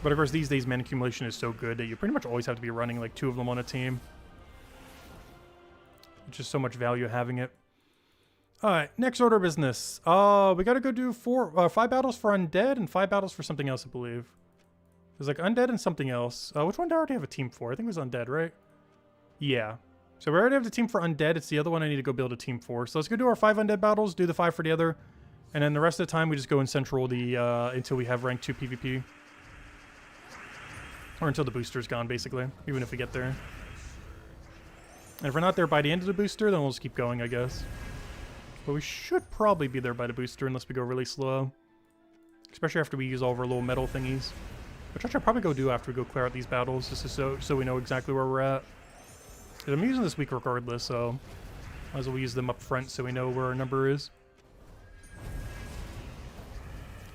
[SPEAKER 1] But of course, these days, mana accumulation is so good that you pretty much always have to be running like 2 of them on a team. It's just so much value having it. Alright, next order of business. We gotta go do 5 battles for Undead and 5 battles for something else, I believe. There's like Undead and something else. Which one did I already have a team for? I think it was Undead, right? Yeah. So we already have the team for undead. It's the other one I need to go build a team for. So let's go do our 5 undead battles, do the 5 for the other. And then the rest of the time we just go in central the until we have rank 2 PvP. Or until the booster's gone, basically. Even if we get there. And if we're not there by the end of the booster, then we'll just keep going, I guess. But we should probably be there by the booster unless we go really slow. Especially after we use all of our little metal thingies. Which I should probably go do after we go clear out these battles, just so we know exactly where we're at. Because I'm using this week regardless, so might as well use them up front so we know where our number is.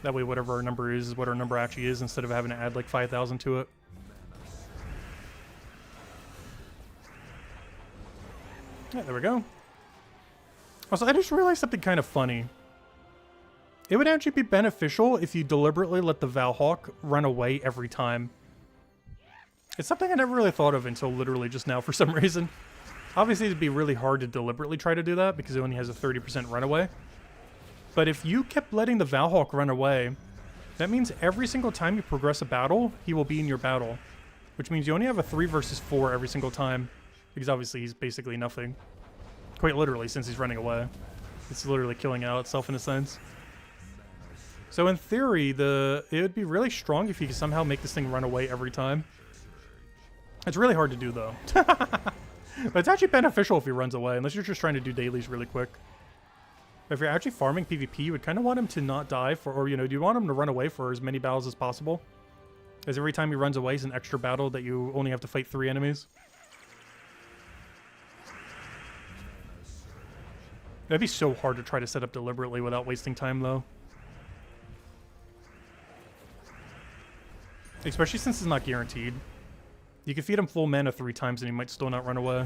[SPEAKER 1] That way whatever our number is what our number actually is, instead of having to add like 5,000 to it. Yeah, there we go. Also, I just realized something kind of funny. It would actually be beneficial if you deliberately let the Valhawk run away every time. It's something I never really thought of until literally just now for some reason. Obviously, it'd be really hard to deliberately try to do that because it only has a 30% runaway. But if you kept letting the Valhawk run away, that means every single time you progress a battle, he will be in your battle. Which means you only have a 3 versus 4 every single time. Because obviously he's basically nothing. Quite literally, since he's running away. It's literally killing out itself in a sense. So in theory, it would be really strong if you could somehow make this thing run away every time. It's really hard to do, though. But it's actually beneficial if he runs away, unless you're just trying to do dailies really quick. But if you're actually farming PvP, you would kind of want him to not die for, or, you know, do you want him to run away for as many battles as possible? Because every time he runs away is an extra battle that you only have to fight 3 enemies. That'd be so hard to try to set up deliberately without wasting time, though. Especially since it's not guaranteed. You can feed him full mana 3 times and he might still not run away.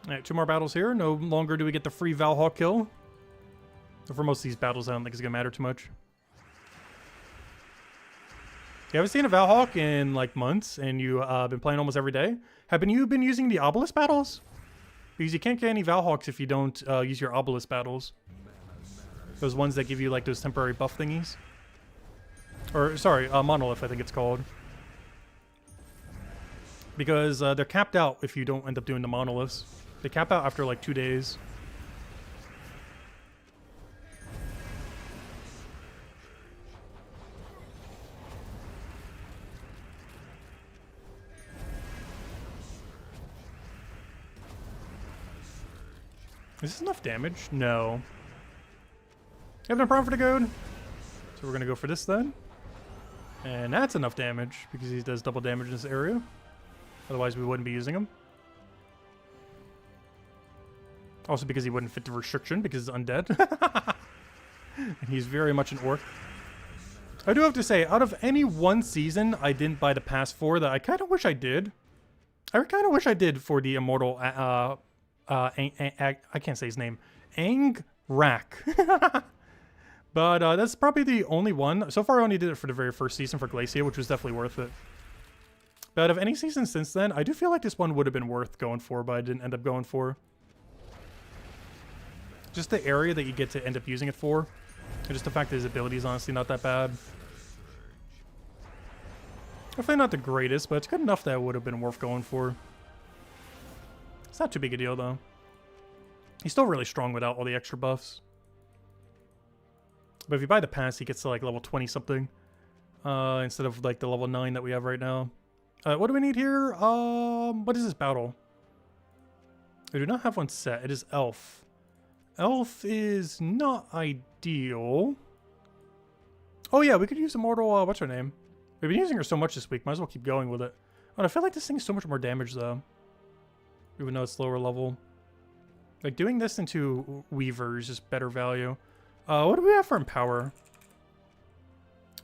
[SPEAKER 1] Alright, 2 more battles here. No longer do we get the free Valhawk kill. But for most of these battles, I don't think it's going to matter too much. You haven't seen a Valhawk in like months, and you've been playing almost every day. Have you been using the obelisk battles? Because you can't get any Valhawks if you don't use your obelisk battles. Those ones that give you like those temporary buff thingies. Or, sorry, monolith I think it's called. Because they're capped out if you don't end up doing the monoliths. They cap out after like 2 days. Is this enough damage? No. You have no problem for the goad? So we're going to go for this then. And that's enough damage because he does double damage in this area. Otherwise we wouldn't be using him. Also because he wouldn't fit the restriction because he's undead. And he's very much an orc. I do have to say, out of any one season I didn't buy the pass for that I kind of wish I did. I kind of wish I did for the immortal... I can't say his name. Angrak. But that's probably the only one. So far I only did it for the very first season for Glacia, which was definitely worth it. But out of any season since then, I do feel like this one would have been worth going for, but I didn't end up going for. Just the area that you get to end up using it for. And just the fact that his ability is honestly not that bad. Definitely not the greatest, but it's good enough that it would have been worth going for. It's not too big a deal, though. He's still really strong without all the extra buffs. But if you buy the pass, he gets to like level 20-something. Instead of like the level 9 that we have right now. What do we need here? What is this battle? We do not have one set. It is Elf. Elf is not ideal. Oh yeah, we could use Immortal, what's her name? We've been using her so much this week, might as well keep going with it. Oh, I feel like this thing is so much more damage though. Even though it's lower level. Like doing this into Weaver is just better value. What do we have for Empower?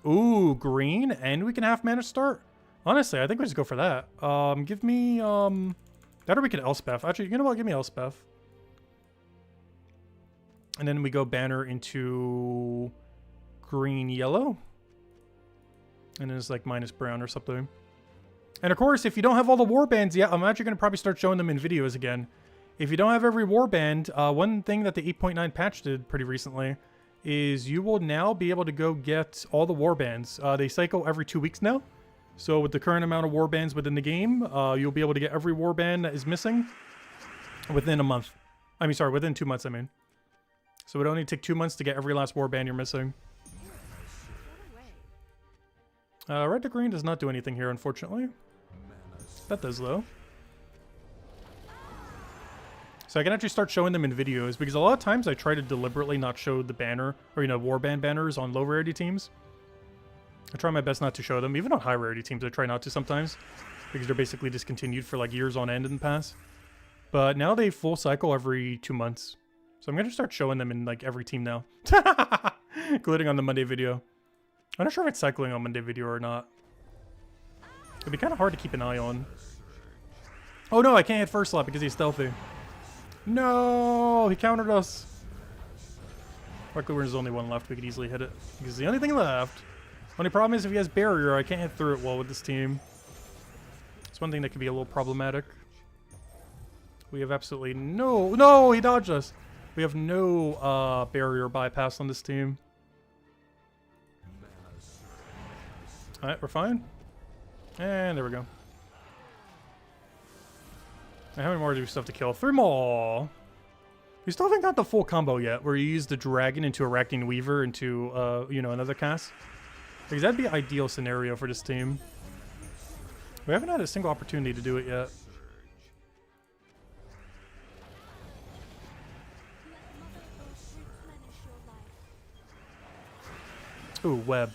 [SPEAKER 1] Ooh, green, and we can half mana start. Honestly, I think we just go for that. Give me, that or we can Elspeth. Actually, you know what? Give me Elspeth. And then we go banner into green, yellow. And then it's like minus brown or something. And of course, if you don't have all the warbands yet, I'm actually going to probably start showing them in videos again. if you don't have every warband, one thing that the 8.9 patch did pretty recently is you will now be able to go get all the warbands. They cycle every 2 weeks now. So with the current amount of warbands within the game, you'll be able to get every warband that is missing within a month. I mean, sorry, within 2 months, I mean. So it only take 2 months to get every last warband you're missing. Red to green does not do anything here, unfortunately. That does, though. So I can actually start showing them in videos, because a lot of times I try to deliberately not show the banner, or, you know, warband banners on low rarity teams. I try my best not to show them. Even on high rarity teams, I try not to sometimes, because they're basically discontinued for like years on end in the past. But now they full cycle every 2 months. So I'm going to start showing them in like every team now. Including on the Monday video. I'm not sure if it's cycling on Monday video or not. It'd be kind of hard to keep an eye on. Oh no, I can't hit first slot because he's stealthy. No, he countered us. Luckily there's only one left. We could easily hit it. Because the only thing left. Only problem is if he has barrier, I can't hit through it well with this team. It's one thing that could be a little problematic. We have absolutely no, he dodged us. We have no barrier bypass on this team. Alright, we're fine. And there we go. How many more do we still have to kill? 3 more. We still haven't got the full combo yet, where you use the dragon into Arachne Weaver into, you know, another cast. Because that'd be an ideal scenario for this team. We haven't had a single opportunity to do it yet. Ooh, web.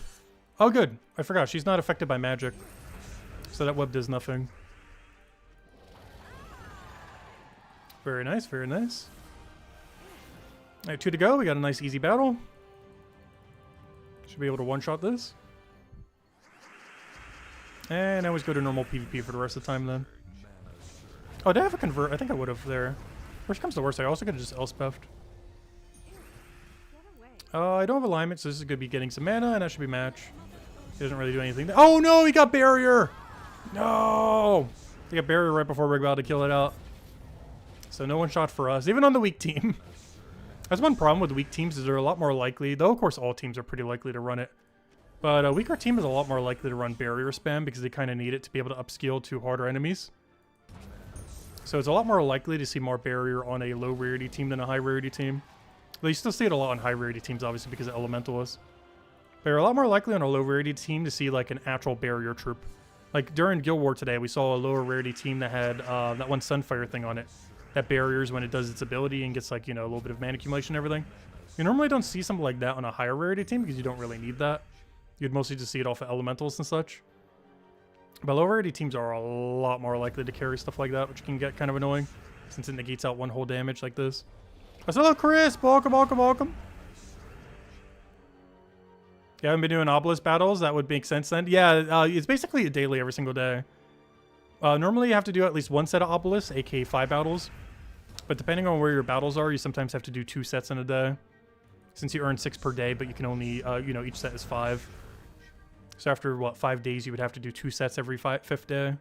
[SPEAKER 1] Oh, good. I forgot. She's not affected by magic. So that web does nothing. Very nice, very nice. All right, 2 to go. We got a nice easy battle. Should be able to one-shot this. And I always go to normal PvP for the rest of the time then. Oh, did I have a convert? I think I would have there. Worst comes to worst, I also could have just Elspethed. I don't have alignment, so this is going to be getting some mana, and that should be match. He doesn't really do anything. Oh no, he got barrier! No! He got barrier right before we're about to kill it out. So no one shot for us, even on the weak team. That's one problem with weak teams, is they're a lot more likely, though of course all teams are pretty likely to run it. But a weaker team is a lot more likely to run barrier spam because they kind of need it to be able to upskill to harder enemies. So it's a lot more likely to see more barrier on a low rarity team than a high rarity team. Though you still see it a lot on high rarity teams, obviously, because of Elementalist. But you're a lot more likely on a low rarity team to see like an actual barrier troop. Like during Guild War today, we saw a lower rarity team that had that one Sunfire thing on it. That barriers when it does its ability and gets like, you know, a little bit of mana accumulation and everything. You normally don't see something like that on a higher rarity team because you don't really need that. You'd mostly just see it off of elementals and such. But low rarity teams are a lot more likely to carry stuff like that, which can get kind of annoying since it negates out one whole damage like this. Hello, Chris! Welcome, welcome, welcome. You haven't been doing obelisk battles? That would make sense then. Yeah, it's basically a daily every single day. Normally you have to do at least one set of obelisks, aka 5 battles. But depending on where your battles are, you sometimes have to do 2 sets in a day. Since you earn 6 per day, but you can only, you know, each set is 5. So after, what, 5 days, you would have to do 2 sets every 5th day.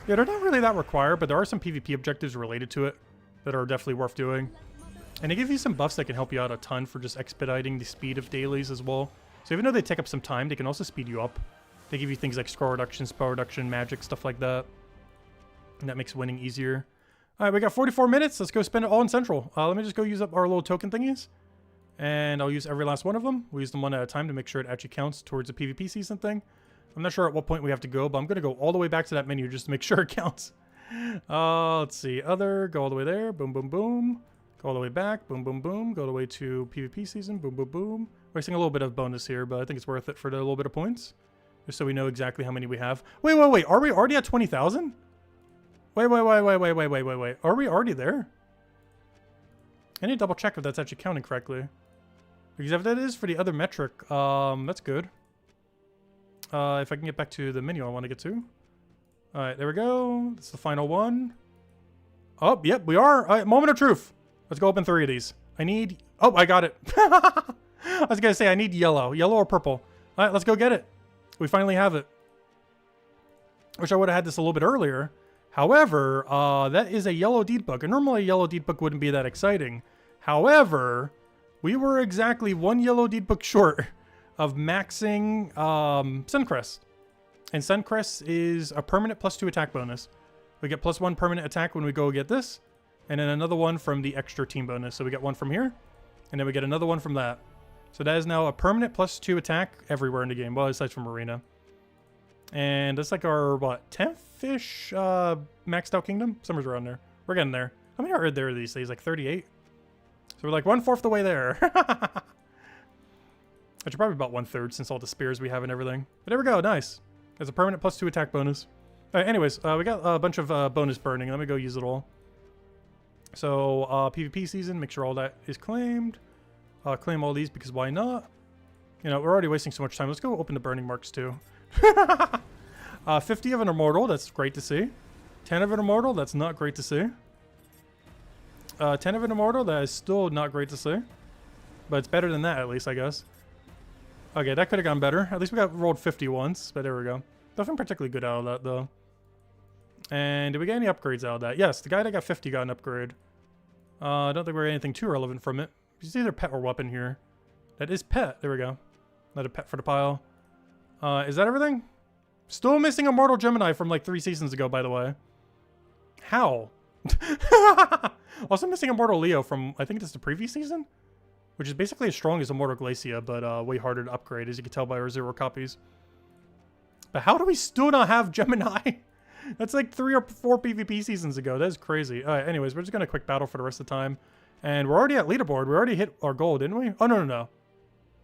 [SPEAKER 1] Yeah, they're not really that required, but there are some PvP objectives related to it that are definitely worth doing. And they give you some buffs that can help you out a ton for just expediting the speed of dailies as well. So even though they take up some time, they can also speed you up. They give you things like scroll reduction, spell reduction, magic, stuff like that. And that makes winning easier. Alright, we got 44 minutes. Let's go spend it all in Central. Let me just go use up our little token thingies. And I'll use every last one of them. We'll use them one at a time to make sure it actually counts towards the PvP season thing. I'm not sure at what point we have to go, but I'm going to go all the way back to that menu just to make sure it counts. Let's see. Other, go all the way there. Boom, boom, boom. Go all the way back. Boom, boom, boom. Go all the way to PvP season. Boom, boom, boom. Wasting a little bit of bonus here, but I think it's worth it for the little bit of points. Just so we know exactly how many we have. Wait, wait, wait. Are we already at 20,000? Wait. Are we already there? I need to double check if that's actually counting correctly. Because if that is for the other metric, that's good. If I can get back to the menu I want to get to. Alright, there we go. That's the final one. Oh, yep, we are. Alright, moment of truth. Let's go open 3 of these. I need... Oh, I got it. I was going to say, I need yellow. Yellow or purple. All right, let's go get it. We finally have it. Wish I would have had this a little bit earlier. However, that is a yellow deed book, and normally a yellow deed book wouldn't be that exciting. However, we were exactly one yellow deed book short of maxing Suncrest. And Suncrest is a permanent +2 attack bonus. We get +1 permanent attack when we go get this, and then another one from the extra team bonus. So we get one from here, and then we get another one from that. So that is now a permanent +2 attack everywhere in the game. Well, aside from Arena. And that's like our, what, 10th-ish maxed out kingdom? Somewhere's around there. We're getting there. How many are there these days? Like 38? So we're like 1/4 the way there. Which are probably about 1/3 since all the spears we have and everything. But there we go, nice. It's a permanent +2 attack bonus. Alright, anyways, we got a bunch of bonus burning. Let me go use it all. So, PvP season, make sure all that is claimed. Claim all these because why not? You know, we're already wasting so much time. Let's go open the burning marks too. 50 of an immortal, that's great to see. 10 of an immortal, that's not great to see. 10 of an immortal, that is still not great to see. But it's better than that, at least, I guess. Okay, that could have gone better. At least we got rolled 50 once, but there we go. Nothing particularly good out of that, though. And did we get any upgrades out of that? Yes, the guy that got 50 got an upgrade. I don't think we got anything too relevant from it. It's either pet or weapon here. That is pet. There we go. Not a pet for the pile. Is that everything? Still missing Immortal Gemini from like 3 seasons ago, by the way. How? Also missing Immortal Leo from, I think this is the previous season? Which is basically as strong as Immortal Glacia, but way harder to upgrade, as you can tell by our 0 copies. But how do we still not have Gemini? That's like 3 or 4 PvP seasons ago. That is crazy. Alright, anyways, we're just going to quick battle for the rest of the time. And we're already at leaderboard. We already hit our goal, didn't we? Oh, no.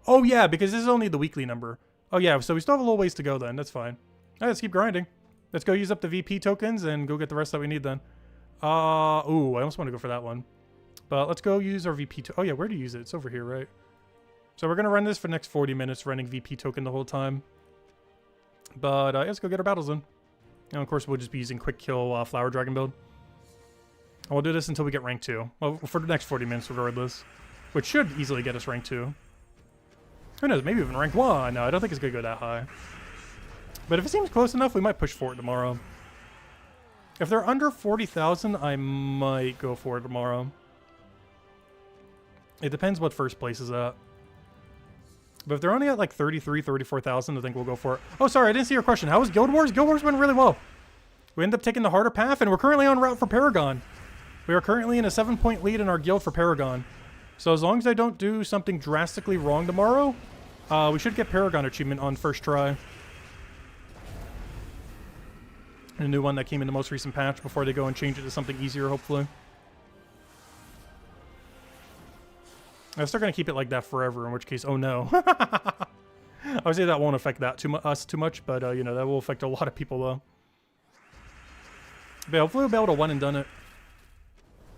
[SPEAKER 1] Oh, yeah, because this is only the weekly number. Oh, yeah, so we still have a little ways to go then. That's fine. Alright, let's keep grinding. Let's go use up the VP tokens and go get the rest that we need then. Ooh, I almost want to go for that one. But let's go use our VP token. Oh, yeah, where to use it? It's over here, right? So we're going to run this for the next 40 minutes, running VP token the whole time. But let's go get our battles in. And of course, we'll just be using quick kill Flower Dragon build. And we'll do this until we get rank 2. Well, for the next 40 minutes regardless. Which should easily get us rank 2. Who knows, maybe even rank 1. No, I don't think it's going to go that high. But if it seems close enough, we might push for it tomorrow. If they're under 40,000, I might go for it tomorrow. It depends what first place is at. But if they're only at like 33, 34,000, I think we'll go for it. Oh, sorry, I didn't see your question. How was Guild Wars? Guild Wars went really well. We ended up taking the harder path, and we're currently en route for Paragon. We are currently in a 7-point lead in our guild for Paragon. So as long as I don't do something drastically wrong tomorrow, we should get Paragon achievement on first try. A new one that came in the most recent patch before they go and change it to something easier, hopefully. I'm still going to keep it like that forever, in which case, oh no. I would say that won't affect that us too much, but, you know, that will affect a lot of people, though. But hopefully we'll be able to one and done it.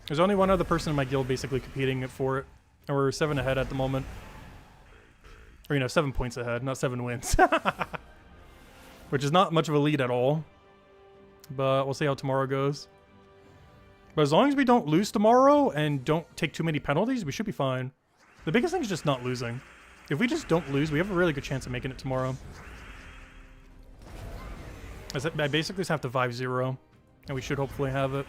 [SPEAKER 1] There's only one other person in my guild basically competing for it. And we're 7 ahead at the moment. Or, you know, 7 points ahead, not 7 wins. Which is not much of a lead at all. But we'll see how tomorrow goes. But as long as we don't lose tomorrow and don't take too many penalties, we should be fine. The biggest thing is just not losing. If we just don't lose, we have a really good chance of making it tomorrow. I basically just have to 5-0. And we should hopefully have it.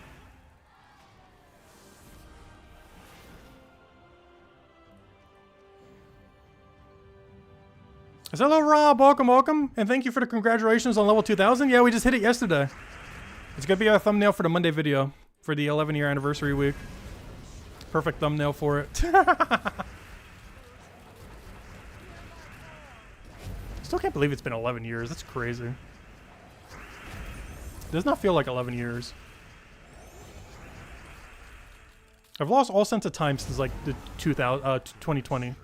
[SPEAKER 1] Is hello, Rob. Welcome. And thank you for the congratulations on level 2000. Yeah, we just hit it yesterday. It's going to be our thumbnail for the Monday video. For the 11-year anniversary week. Perfect thumbnail for it. Still can't believe it's been 11 years. That's crazy. Does not feel like 11 years. I've lost all sense of time since like the 2020.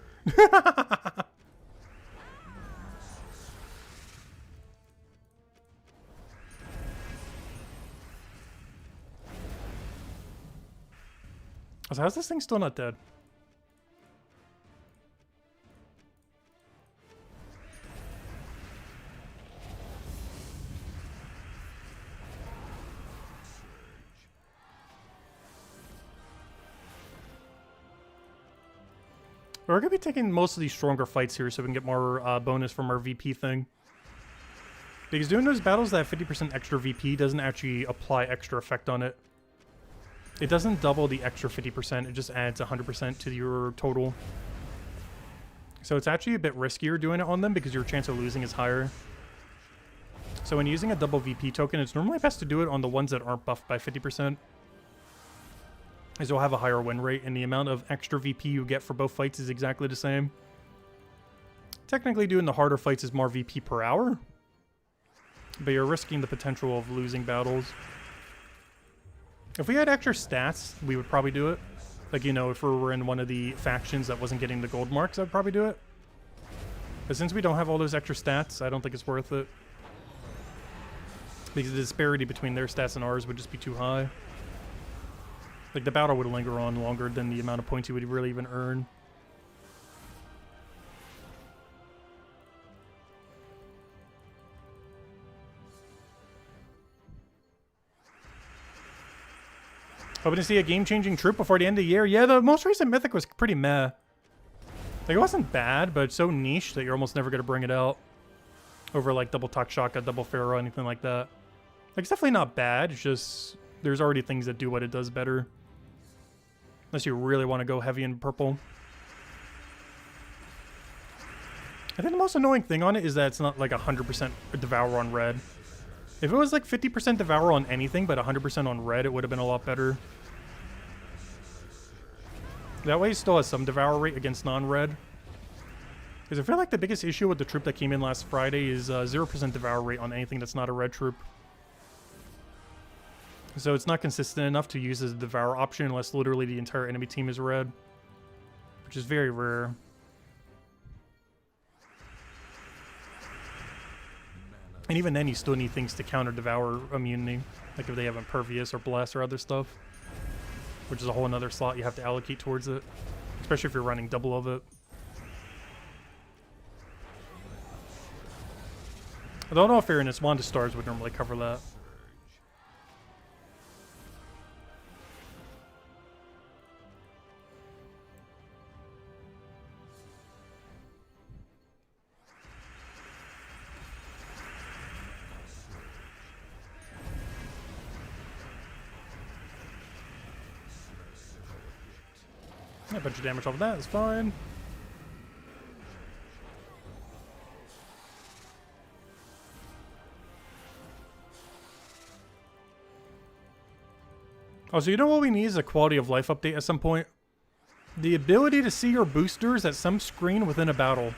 [SPEAKER 1] So how's this thing still not dead? We're going to be taking most of these stronger fights here so we can get more bonus from our VP thing. Because doing those battles that have 50% extra VP doesn't actually apply extra effect on it. It doesn't double the extra 50%, it just adds 100% to your total. So it's actually a bit riskier doing it on them because your chance of losing is higher. So when using a double VP token, it's normally best to do it on the ones that aren't buffed by 50%. As you'll have a higher win rate, and the amount of extra VP you get for both fights is exactly the same. Technically, doing the harder fights is more VP per hour, but you're risking the potential of losing battles. If we had extra stats, we would probably do it. Like, you know, if we were in one of the factions that wasn't getting the gold marks, I'd probably do it. But since we don't have all those extra stats, I don't think it's worth it. Because the disparity between their stats and ours would just be too high. Like, the battle would linger on longer than the amount of points you would really even earn. Hoping to see a game-changing troop before the end of the year. Yeah, the most recent Mythic was pretty meh. Like, it wasn't bad, but it's so niche that you're almost never going to bring it out over, like, double Talk Shaka, double Pharaoh, anything like that. Like, it's definitely not bad. It's just there's already things that do what it does better. Unless you really want to go heavy in purple. I think the most annoying thing on it is that it's not like 100% Devour on red. If it was like 50% Devour on anything but 100% on red, it would have been a lot better. That way it still has some Devour rate against non-red. Because I feel like the biggest issue with the troop that came in last Friday is 0% Devour rate on anything that's not a red troop. So it's not consistent enough to use as a Devour option unless literally the entire enemy team is red. Which is very rare. And even then you still need things to counter Devour immunity. Like if they have Impervious or Blast or other stuff. Which is a whole another slot you have to allocate towards it. Especially if you're running double of it. Although in all fairness, Wand of Stars would normally cover that. A bunch of damage off of that is fine. Oh, so you know what we need is a quality of life update at some point? The ability to see your boosters at some screen within a battle.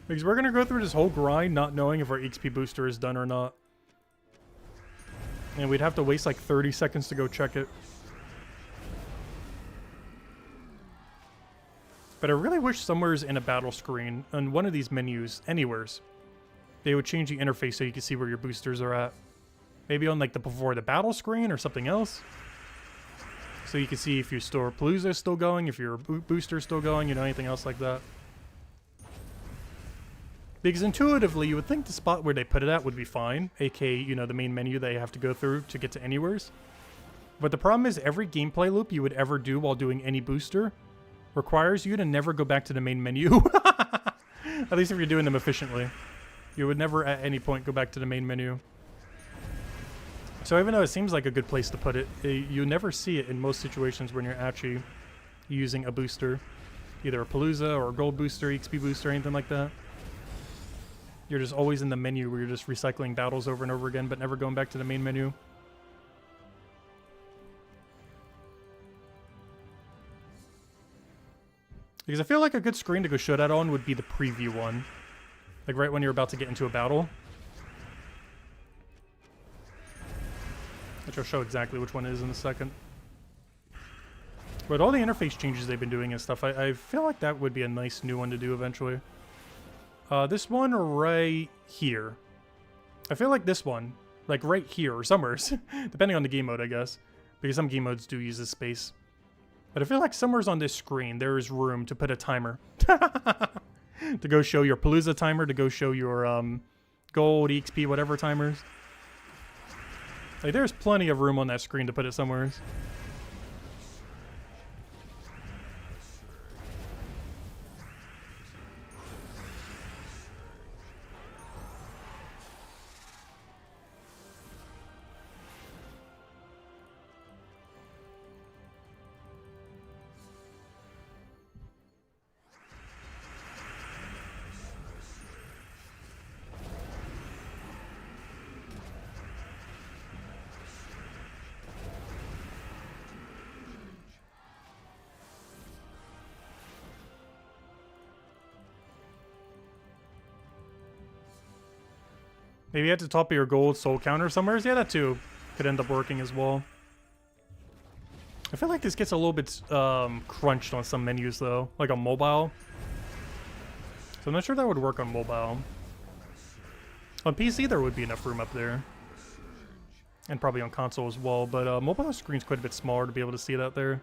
[SPEAKER 1] Because we're going to go through this whole grind not knowing if our XP booster is done or not. And we'd have to waste like 30 seconds to go check it. But I really wish somewhere's in a battle screen, on one of these menus, anywheres, they would change the interface so you can see where your boosters are at. Maybe on like the before the battle screen or something else. So you can see if your store Palooza is still going, if your booster is still going, you know, anything else like that. Because intuitively, you would think the spot where they put it at would be fine, aka, you know, the main menu that you have to go through to get to anywheres. But the problem is every gameplay loop you would ever do while doing any booster requires you to never go back to the main menu. At least if you're doing them efficiently. You would never at any point go back to the main menu. So even though it seems like a good place to put it, you never see it in most situations when you're actually using a booster. Either a Palooza or a gold booster, XP booster, anything like that. You're just always in the menu where you're just recycling battles over and over again, but never going back to the main menu. Because I feel like a good screen to go show that on would be the preview one. Like right when you're about to get into a battle. Which I'll show exactly which one it is in a second. But all the interface changes they've been doing and stuff, I feel like that would be a nice new one to do eventually. This one right here. I feel like this one, like right here or somewhere, depending on the game mode, I guess. Because some game modes do use this space. But I feel like somewhere's on this screen, there is room to put a timer. To go show your Palooza timer, to go show your gold, EXP, whatever timers. Like, there's plenty of room on that screen to put it somewhere. Maybe at the top of your gold soul counter somewhere. Yeah, that too could end up working as well. I feel like this gets a little bit crunched on some menus though, like on mobile. So I'm not sure that would work on mobile. On PC there would be enough room up there. And probably on console as well, but mobile screen's quite a bit smaller to be able to see that there.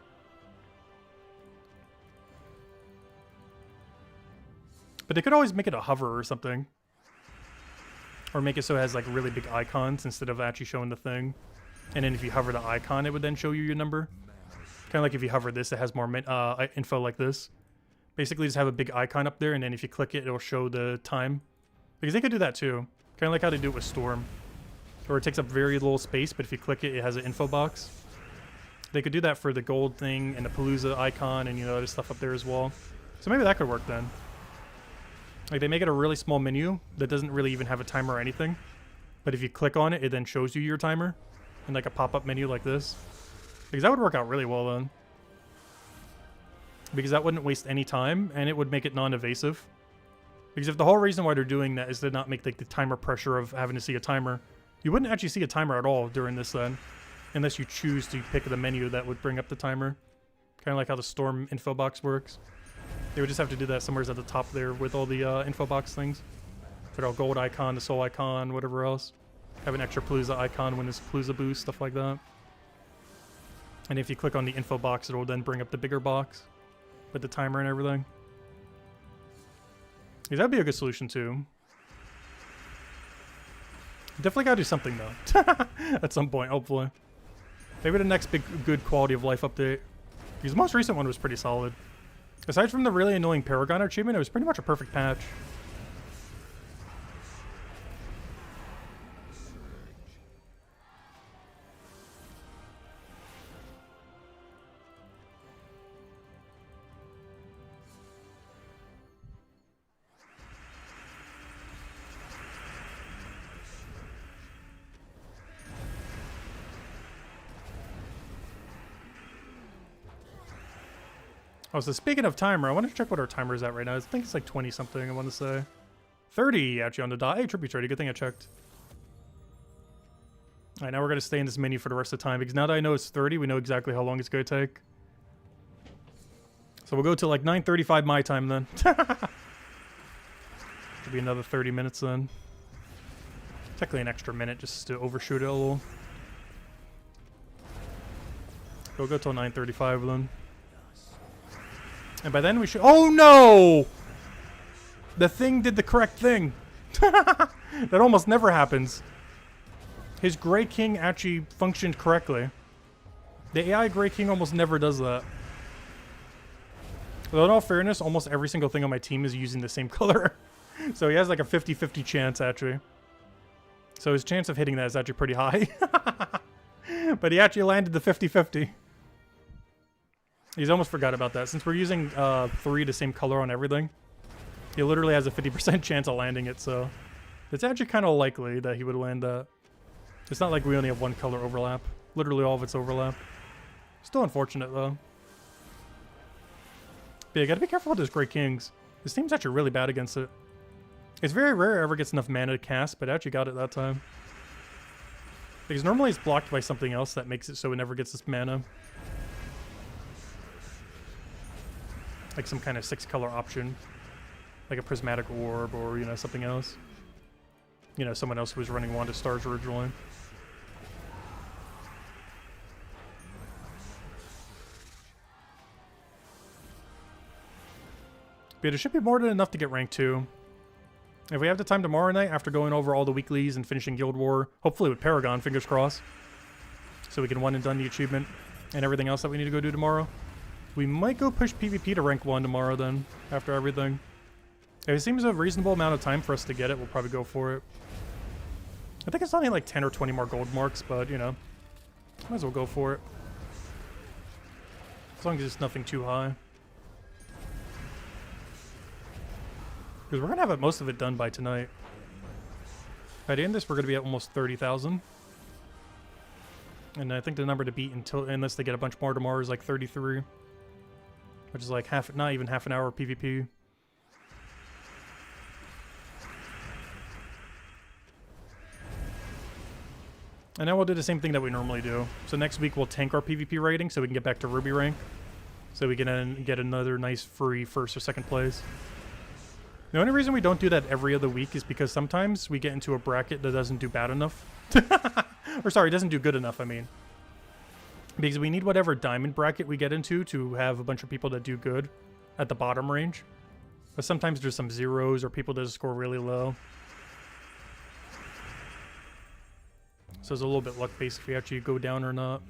[SPEAKER 1] But they could always make it a hover or something. Or make it so it has like really big icons instead of actually showing the thing. And then if you hover the icon, it would then show you your number. Kind of like if you hover this, it has more info like this. Basically just have a big icon up there, and then if you click it, it'll show the time. Because they could do that too. Kind of like how they do it with Storm. Or it takes up very little space, but if you click it, it has an info box. They could do that for the gold thing and the Palooza icon and, you know, other stuff up there as well. So maybe that could work then. Like, they make it a really small menu that doesn't really even have a timer or anything. But if you click on it, it then shows you your timer in like a pop-up menu like this. Because that would work out really well then. Because that wouldn't waste any time, and it would make it non-evasive. Because if the whole reason why they're doing that is to not make like the timer pressure of having to see a timer, you wouldn't actually see a timer at all during this then. Unless you choose to pick the menu that would bring up the timer. Kind of like how the Storm info box works. They would just have to do that somewhere at the top there with all the info box things. Put our gold icon, the soul icon, whatever else. Have an extra Palooza icon when there's Palooza boost, stuff like that. And if you click on the info box, it will then bring up the bigger box with the timer and everything. Yeah, that'd be a good solution too. Definitely gotta do something though. At some point, hopefully. Maybe the next big good quality of life update. Because the most recent one was pretty solid. Aside from the really annoying Paragon achievement, it was pretty much a perfect patch. Oh, so speaking of timer, I want to check what our timer is at right now. I think it's like 20 something, I want to say. 30 actually on the dot. Hey, Tributary, good thing I checked. Alright, now we're going to stay in this menu for the rest of the time, because now that I know it's 30, we know exactly how long it's going to take. So we'll go to like 9:35 my time then. Should be another 30 minutes then. Technically an extra minute just to overshoot it a little. We'll go till 9:35 then. And by then we should... Oh no! The thing did the correct thing. That almost never happens. His Grey King actually functioned correctly. The AI Grey King almost never does that. Though in all fairness, almost every single thing on my team is using the same color. So he has like a 50-50 chance actually. So his chance of hitting that is actually pretty high. But he actually landed the 50-50. He's almost forgot about that. Since we're using 3 the same color on everything, he literally has a 50% chance of landing it, so it's actually kind of likely that he would land that. It's not like we only have one color overlap. Literally all of it's overlap. Still unfortunate, though. But yeah, gotta be careful with those Grey Kings. This team's actually really bad against it. It's very rare it ever gets enough mana to cast, but it actually got it that time. Because normally it's blocked by something else that makes it so it never gets this mana. Like some kind of 6-color option. Like a Prismatic Orb or, you know, something else. You know, someone else who was running Wand of Stars originally. But it should be more than enough to get rank 2. If we have the time tomorrow night, after going over all the weeklies and finishing Guild War, hopefully with Paragon, fingers crossed, so we can one and done the achievement and everything else that we need to go do tomorrow. We might go push PvP to rank 1 tomorrow then, after everything. If it seems a reasonable amount of time for us to get it, we'll probably go for it. I think it's only like 10 or 20 more gold marks, but, you know, might as well go for it. As long as it's nothing too high. Because we're going to have most of it done by tonight. By the end of this, we're going to be at almost 30,000. And I think the number to beat unless they get a bunch more tomorrow is like 33. Which is like not even half an hour of PvP. And now we'll do the same thing that we normally do. So next week we'll tank our PvP rating so we can get back to Ruby rank. So we can get another nice free first or second place. The only reason we don't do that every other week is because sometimes we get into a bracket that doesn't do bad enough. Or sorry, doesn't do good enough, I mean. Because we need whatever diamond bracket we get into to have a bunch of people that do good at the bottom range. But sometimes there's some zeros or people that score really low. So it's a little bit luck-based if we actually go down or not.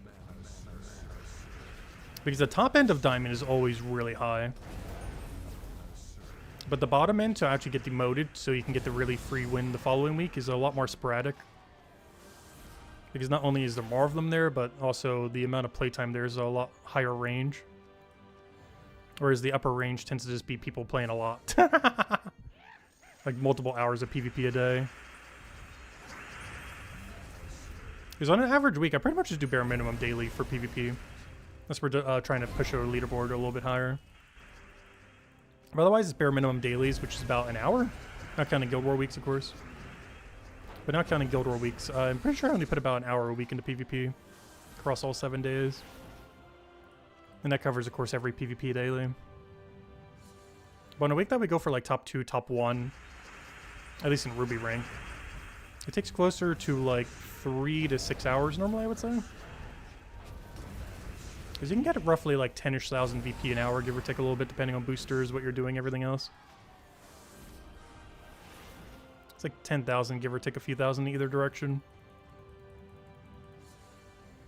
[SPEAKER 1] Because the top end of diamond is always really high. But the bottom end to actually get demoted so you can get the really free win the following week is a lot more sporadic. Because not only is there more of them there, but also the amount of playtime there is a lot higher range. Whereas the upper range tends to just be people playing a lot. Like multiple hours of PvP a day. Because on an average week, I pretty much just do bare minimum daily for PvP. Unless we're trying to push our leaderboard a little bit higher. But otherwise, it's bare minimum dailies, which is about an hour. Not counting Guild War weeks, of course. But not counting Guild War weeks. I'm pretty sure I only put about an hour a week into PvP. Across all 7 days. And that covers, of course, every PvP daily. But on a week that we go for like top 2, top 1, at least in Ruby rank, it takes closer to like 3 to 6 hours normally, I would say. Because you can get roughly like 10-ish thousand VP an hour, give or take a little bit, depending on boosters, what you're doing, everything else. It's like 10,000, give or take a few thousand in either direction.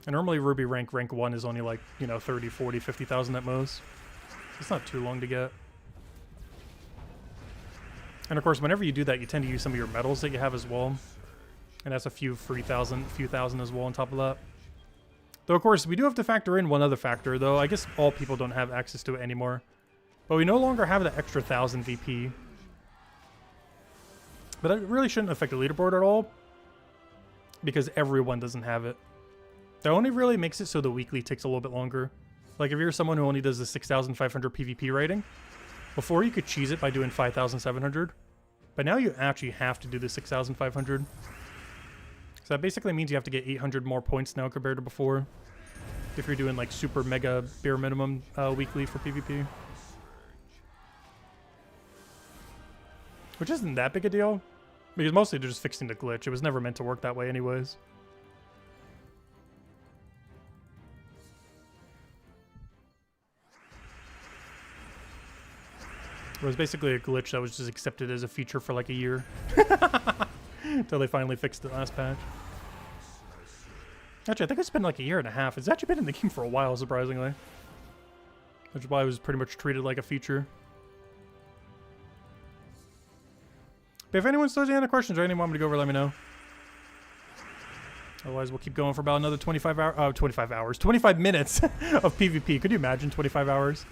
[SPEAKER 1] And normally Ruby rank 1 is only like, you know, 30, 40, 50,000 at most. It's not too long to get. And of course, whenever you do that, you tend to use some of your medals that you have as well. And that's a few thousand as well on top of that. Though, of course, we do have to factor in one other factor, though. I guess all people don't have access to it anymore. But we no longer have the extra 1,000 VP. But that really shouldn't affect the leaderboard at all. Because everyone doesn't have it. That only really makes it so the weekly takes a little bit longer. Like, if you're someone who only does the 6,500 PvP rating, before you could cheese it by doing 5,700. But now you actually have to do the 6,500. So that basically means you have to get 800 more points now compared to before. If you're doing like super mega bare minimum weekly for PvP. Which isn't that big a deal. Because mostly they're just fixing the glitch. It was never meant to work that way anyways. It was basically a glitch that was just accepted as a feature for like a year. Until they finally fixed it last patch. Actually, I think it's been like a year and a half. It's actually been in the game for a while, surprisingly. Which is why it was pretty much treated like a feature. But if anyone still has any other questions or anyone want me to go over, let me know. Otherwise, we'll keep going for about another 25 minutes of PvP. Could you imagine 25 hours?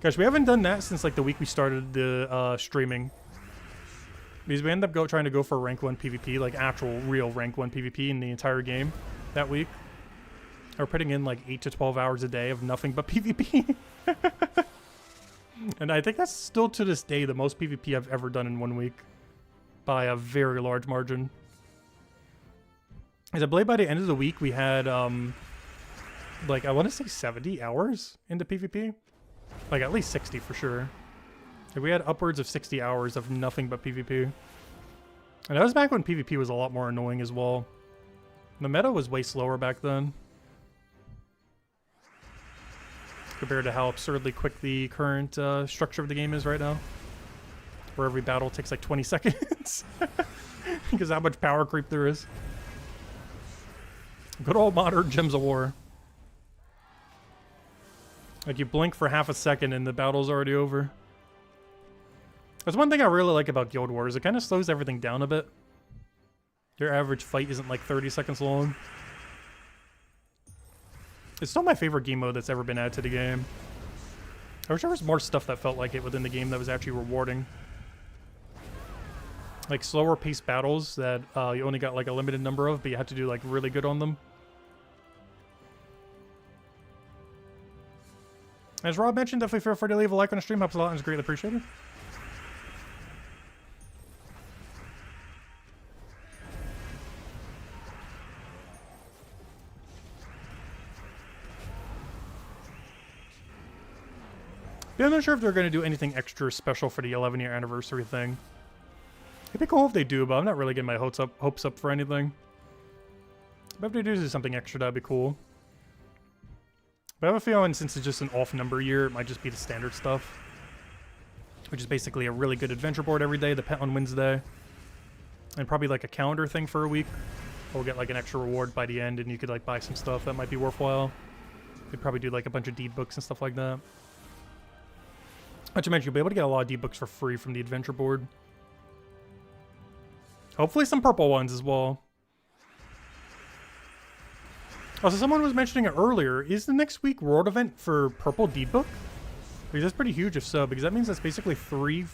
[SPEAKER 1] Gosh, we haven't done that since like the week we started the streaming. Because we end up trying to go for rank 1 PvP, like actual real rank 1 PvP in the entire game that week. We're putting in like 8 to 12 hours a day of nothing but PvP. And I think that's still to this day the most PvP I've ever done in 1 week. By a very large margin. Because I believe by the end of the week we had, like I want to say 70 hours into PvP. Like at least 60 for sure. Like, we had upwards of 60 hours of nothing but PvP. And that was back when PvP was a lot more annoying as well. The meta was way slower back then. Compared to how absurdly quick the current structure of the game is right now. Where every battle takes like 20 seconds. Because how much power creep there is. Good old modern Gems of War. Like you blink for half a second and the battle's already over. That's one thing I really like about Guild Wars. It kind of slows everything down a bit. Your average fight isn't like 30 seconds long. It's still my favorite game mode that's ever been added to the game. I wish there was more stuff that felt like it within the game that was actually rewarding. Like slower paced battles that you only got like a limited number of, but you had to do like really good on them. As Rob mentioned, definitely feel free to leave a like on the stream. Helps a lot and is greatly appreciated. Yeah, I'm not sure if they're going to do anything extra special for the 11-year anniversary thing. It'd be cool if they do, but I'm not really getting my hopes up for anything. But if they do something extra, that'd be cool. But I have a feeling since it's just an off number year, it might just be the standard stuff. Which is basically a really good adventure board every day, the pet on Wednesday. And probably like a calendar thing for a week. We'll get like an extra reward by the end and you could like buy some stuff that might be worthwhile. They'd probably do like a bunch of deed books and stuff like that. Not to mention, you'll be able to get a lot of deed books for free from the adventure board. Hopefully some purple ones as well. Also, someone was mentioning it earlier. Is the next week world event for purple deed book? Because that's pretty huge if so, because that means that's basically three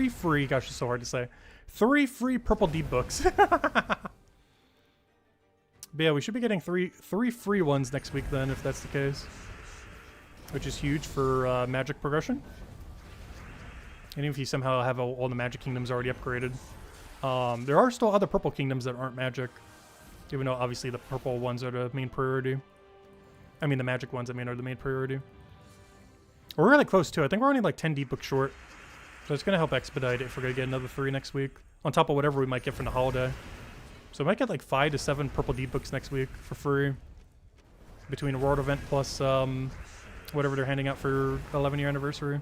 [SPEAKER 1] free, gosh, it's so hard to say. 3 free purple deed books. But yeah, we should be getting three free ones next week then, if that's the case. Which is huge for magic progression. And if you somehow have all the magic kingdoms already upgraded. There are still other purple kingdoms that aren't magic. Even though obviously the purple ones are the main priority. I mean the magic ones, are the main priority. We're really close too. I think we're only like 10 deed books short. So it's going to help expedite it if we're going to get another 3 next week. On top of whatever we might get from the holiday. So we might get like 5 to 7 purple deed books next week for free. Between a world event plus whatever they're handing out for 11-year anniversary.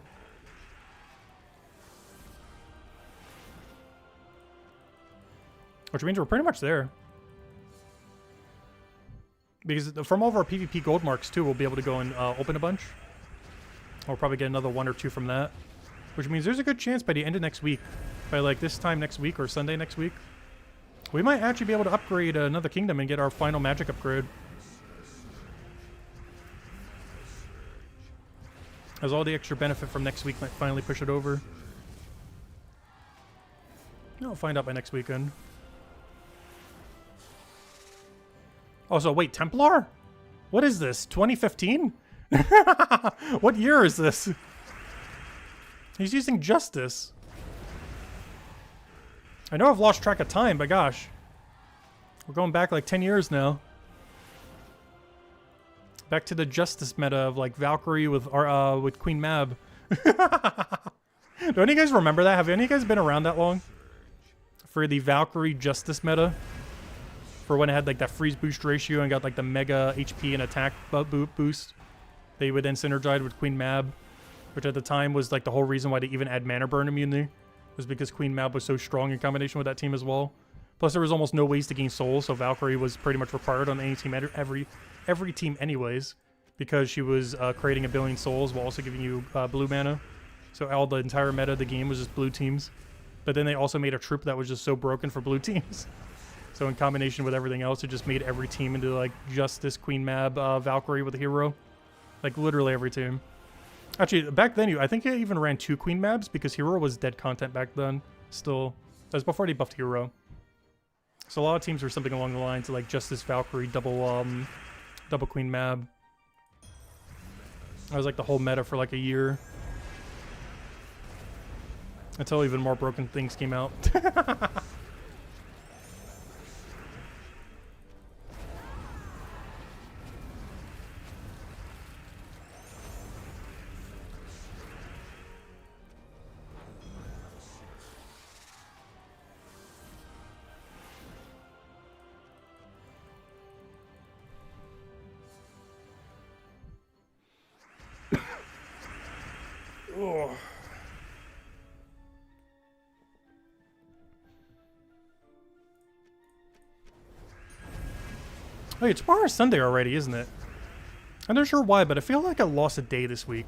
[SPEAKER 1] Which means we're pretty much there. Because from all of our PvP gold marks too, we'll be able to go and open a bunch. We'll probably get another 1 or 2 from that. Which means there's a good chance by the end of next week, by like this time next week or Sunday next week, we might actually be able to upgrade another kingdom and get our final magic upgrade. As all the extra benefit from next week might finally push it over. I'll find out by next weekend. Also, wait, Templar? What is this? 2015? What year is this? He's using Justice. I know I've lost track of time, but gosh. We're going back like 10 years now. Back to the Justice meta of like Valkyrie with Queen Mab. Do any of you guys remember that? Have any of you guys been around that long? For the Valkyrie Justice meta? For when it had like that freeze boost ratio and got like the mega HP and attack boost. They would then synergize with Queen Mab. Which at the time was like the whole reason why they even add mana burn immunity. Was because Queen Mab was so strong in combination with that team as well. Plus there was almost no ways to gain souls, so Valkyrie was pretty much required on any team, every team anyways. Because she was creating 1 billion souls while also giving you blue mana. So all the entire meta of the game was just blue teams. But then they also made a troop that was just so broken for blue teams. So in combination with everything else, it just made every team into like Justice, Queen Mab, Valkyrie with a hero. Like literally every team. Actually, back then, I think it even ran 2 Queen Mabs because Hero was dead content back then. Still, that was before they buffed Hero. So a lot of teams were something along the lines of like Justice, Valkyrie, double Queen Mab. That was like the whole meta for like a year. Until even more broken things came out. Oh. Wait, tomorrow's Sunday already, isn't it? I'm not sure why, but I feel like I lost a day this week.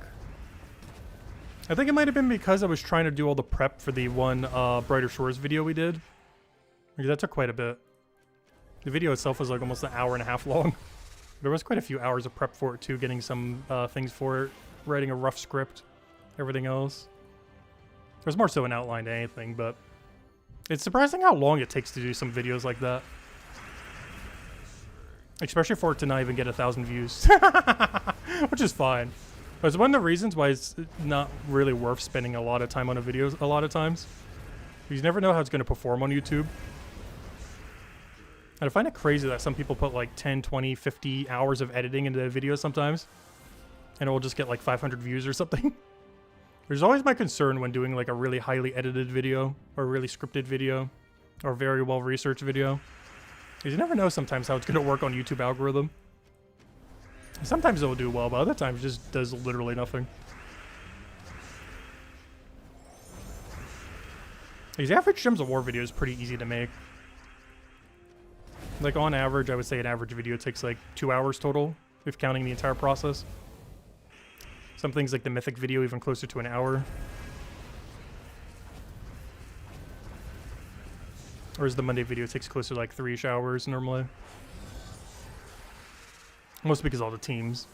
[SPEAKER 1] I think it might have been because I was trying to do all the prep for the one Brighter Shores video we did. Because that took quite a bit. The video itself was like almost an hour and a half long. There was quite a few hours of prep for it too, getting some things for it, writing a rough script, everything else. There's more so an outline than anything, but it's surprising how long it takes to do some videos like that. Especially for it to not even get 1,000 views. Which is fine. But it's one of the reasons why it's not really worth spending a lot of time on a video a lot of times. You never know how it's going to perform on YouTube. And I find it crazy that some people put like 10, 20, 50 hours of editing into the video sometimes. And it will just get like 500 views or something. There's always my concern when doing like a really highly edited video or a really scripted video or very well researched video. Because you never know sometimes how it's going to work on YouTube algorithm. Sometimes it'll do well, but other times it just does literally nothing. These average Gems of War videos is pretty easy to make. Like on average, I would say an average video takes like 2 hours total, if counting the entire process. Some things like the Mythic video even closer to an hour. Whereas the Monday video takes closer to like 3-ish hours normally. Mostly because of all the teams.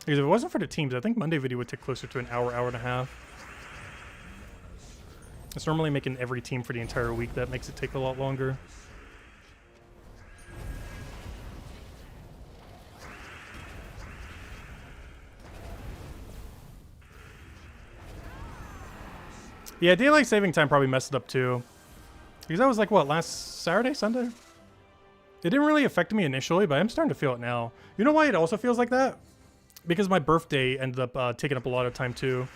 [SPEAKER 1] Because if it wasn't for the teams, I think Monday video would take closer to an hour, hour and a half. It's normally making every team for the entire week. That makes it take a lot longer. Yeah, daylight saving time probably messed it up too. Because that was like, what, last Saturday, Sunday? It didn't really affect me initially, but I'm starting to feel it now. You know why it also feels like that? Because my birthday ended up taking up a lot of time too.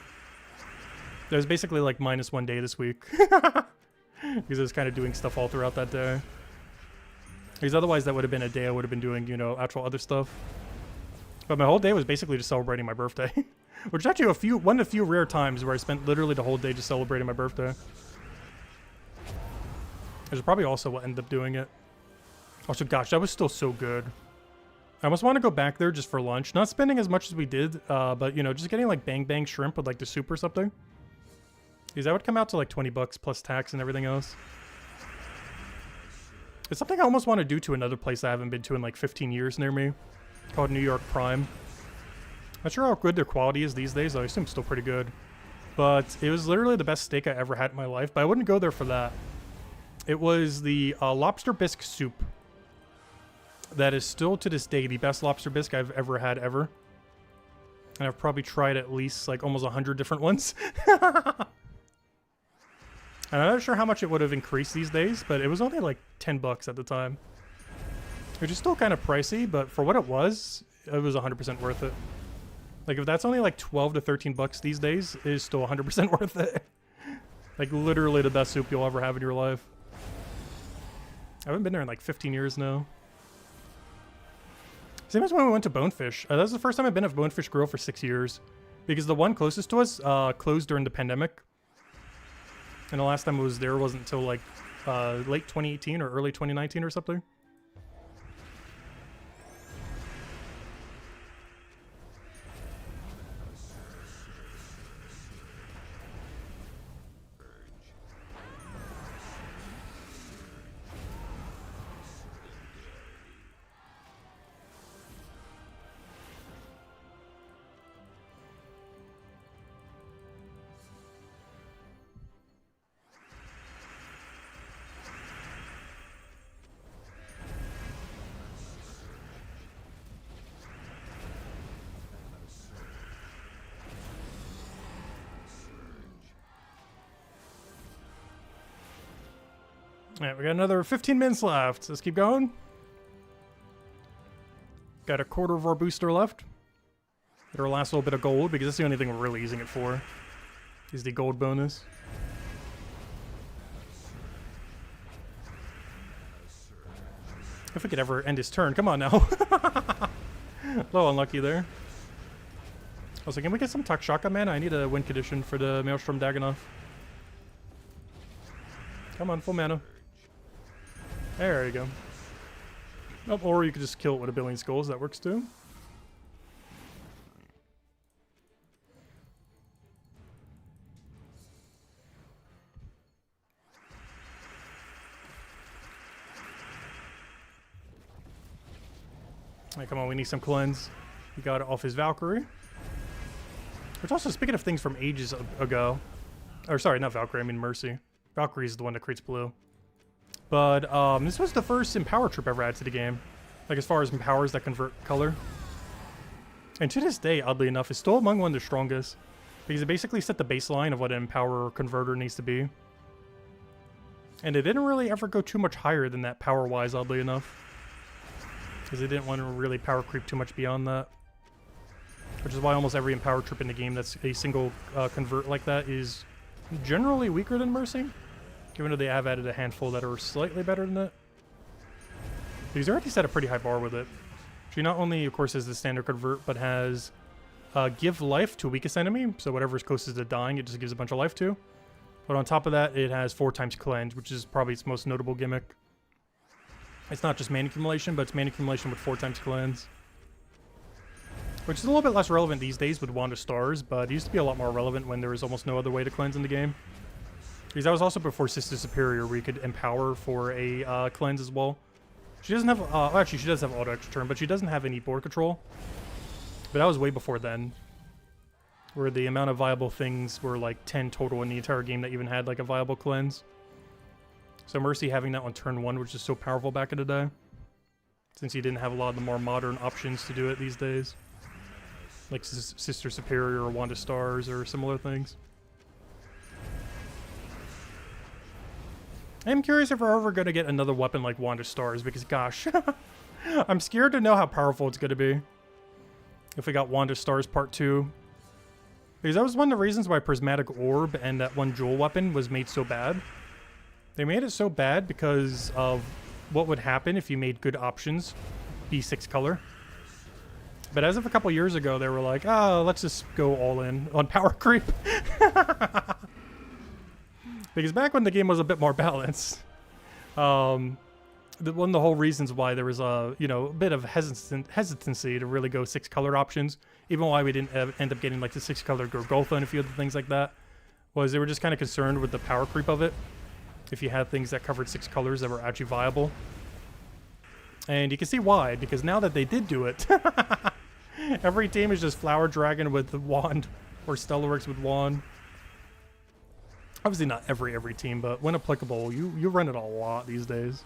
[SPEAKER 1] There's basically like -1 day this week. Because I was kind of doing stuff all throughout that day. Because otherwise that would have been a day I would have been doing, you know, actual other stuff. But my whole day was basically just celebrating my birthday. Which is actually one of the few rare times where I spent literally the whole day just celebrating my birthday. Which is probably also what ended up doing it. Also, gosh, that was still so good. I almost want to go back there just for lunch. Not spending as much as we did, but, you know, just getting like bang bang shrimp with like the soup or something. Because that would come out to like 20 bucks plus tax and everything else. It's something I almost want to do to another place I haven't been to in like 15 years near me. Called New York Prime. Not sure how good their quality is these days. I assume it's still pretty good. But it was literally the best steak I ever had in my life. But I wouldn't go there for that. It was the lobster bisque soup. That is still to this day the best lobster bisque I've ever had ever. And I've probably tried at least like almost 100 different ones. And I'm not sure how much it would have increased these days, but it was only like 10 bucks at the time. Which is still kind of pricey, but for what it was 100% worth it. Like if that's only like 12 to 13 bucks these days, it is still 100% worth it. Like literally the best soup you'll ever have in your life. I haven't been there in like 15 years now. Same as when we went to Bonefish. That was the first time I've been at Bonefish Grill for 6 years. Because the one closest to us closed during the pandemic. And the last time I was there wasn't until like late 2018 or early 2019 or something. Alright, we got another 15 minutes left. Let's keep going. Got a quarter of our booster left. Get our last little bit of gold, because that's the only thing we're really using it for. Is the gold bonus. If we could ever end his turn. Come on now. A little unlucky there. Also, can we get some Takshaka mana? I need a win condition for the Maelstrom Dagannoth. Come on, full mana. There you go. Oh, or you could just kill it with a billion skulls. That works too. Alright, come on, we need some cleanse. He got it off his Valkyrie. Which also, speaking of things from ages ago. Or sorry, not Valkyrie, I mean Mercy. Valkyrie is the one that creates blue. But this was the first Empower troop ever added to the game. Like as far as empowers that convert color. And to this day, oddly enough, it's still among one of the strongest. Because it basically set the baseline of what an Empower converter needs to be. And it didn't really ever go too much higher than that power-wise, oddly enough. because they didn't want to really power creep too much beyond that. Which is why almost every Empower Trip in the game that's a single convert like that is generally weaker than Mercy, even though they have added a handful that are slightly better than it. Because they already set a pretty high bar with it. She not only, of course, has the standard convert, but has give life to weakest enemy, so whatever's closest to dying, it just gives a bunch of life to. But on top of that, it has 4 times cleanse, which is probably its most notable gimmick. It's not just mana accumulation, but it's mana accumulation with 4 times cleanse. Which is a little bit less relevant these days with Wand of Stars, but it used to be a lot more relevant when there was almost no other way to cleanse in the game. Because that was also before Sister Superior, where you could empower for a cleanse as well. She doesn't have, well, actually she does have auto extra turn, but she doesn't have any board control. But that was way before then, where the amount of viable things were like 10 total in the entire game that even had like a viable cleanse. So Mercy having that on turn 1, which is so powerful back in the day, since you didn't have a lot of the more modern options to do it these days. Like Sister Superior or Wand of Stars or similar things. I'm curious if we're ever going to get another weapon like Wand of Stars, because gosh, I'm scared to know how powerful it's going to be if we got Wand of Stars Part 2. Because that was one of the reasons why Prismatic Orb and that one jewel weapon was made so bad. They made it so bad because of what would happen if you made good options be 6 color. But as of a couple years ago, they were like, oh, let's just go all in on power creep. Because back when the game was a bit more balanced, one of the whole reasons why there was a bit of hesitancy to really go 6 color options, even why we didn't end up getting like the 6 color Gorgoltha and a few other things like that, was they were just kind of concerned with the power creep of it. If you had things that covered 6 colors that were actually viable. And you can see why, because now that they did do it, every team is just Flower Dragon with the Wand, or Stellaryx with Wand. Obviously not every team, but when applicable, you run it a lot these days.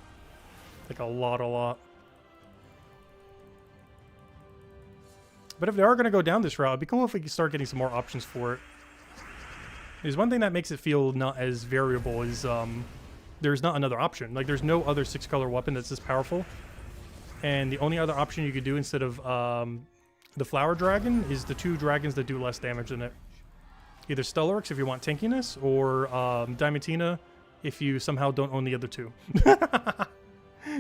[SPEAKER 1] Like a lot. But if they are going to go down this route, it'd be cool if we could start getting some more options for it. There's one thing that makes it feel not as variable is there's not another option. Like there's no other 6 color weapon that's this powerful. And the only other option you could do instead of the Flower Dragon is the 2 dragons that do less damage than it. Either Stellaryx if you want tankiness, or Diamantina if you somehow don't own the other 2.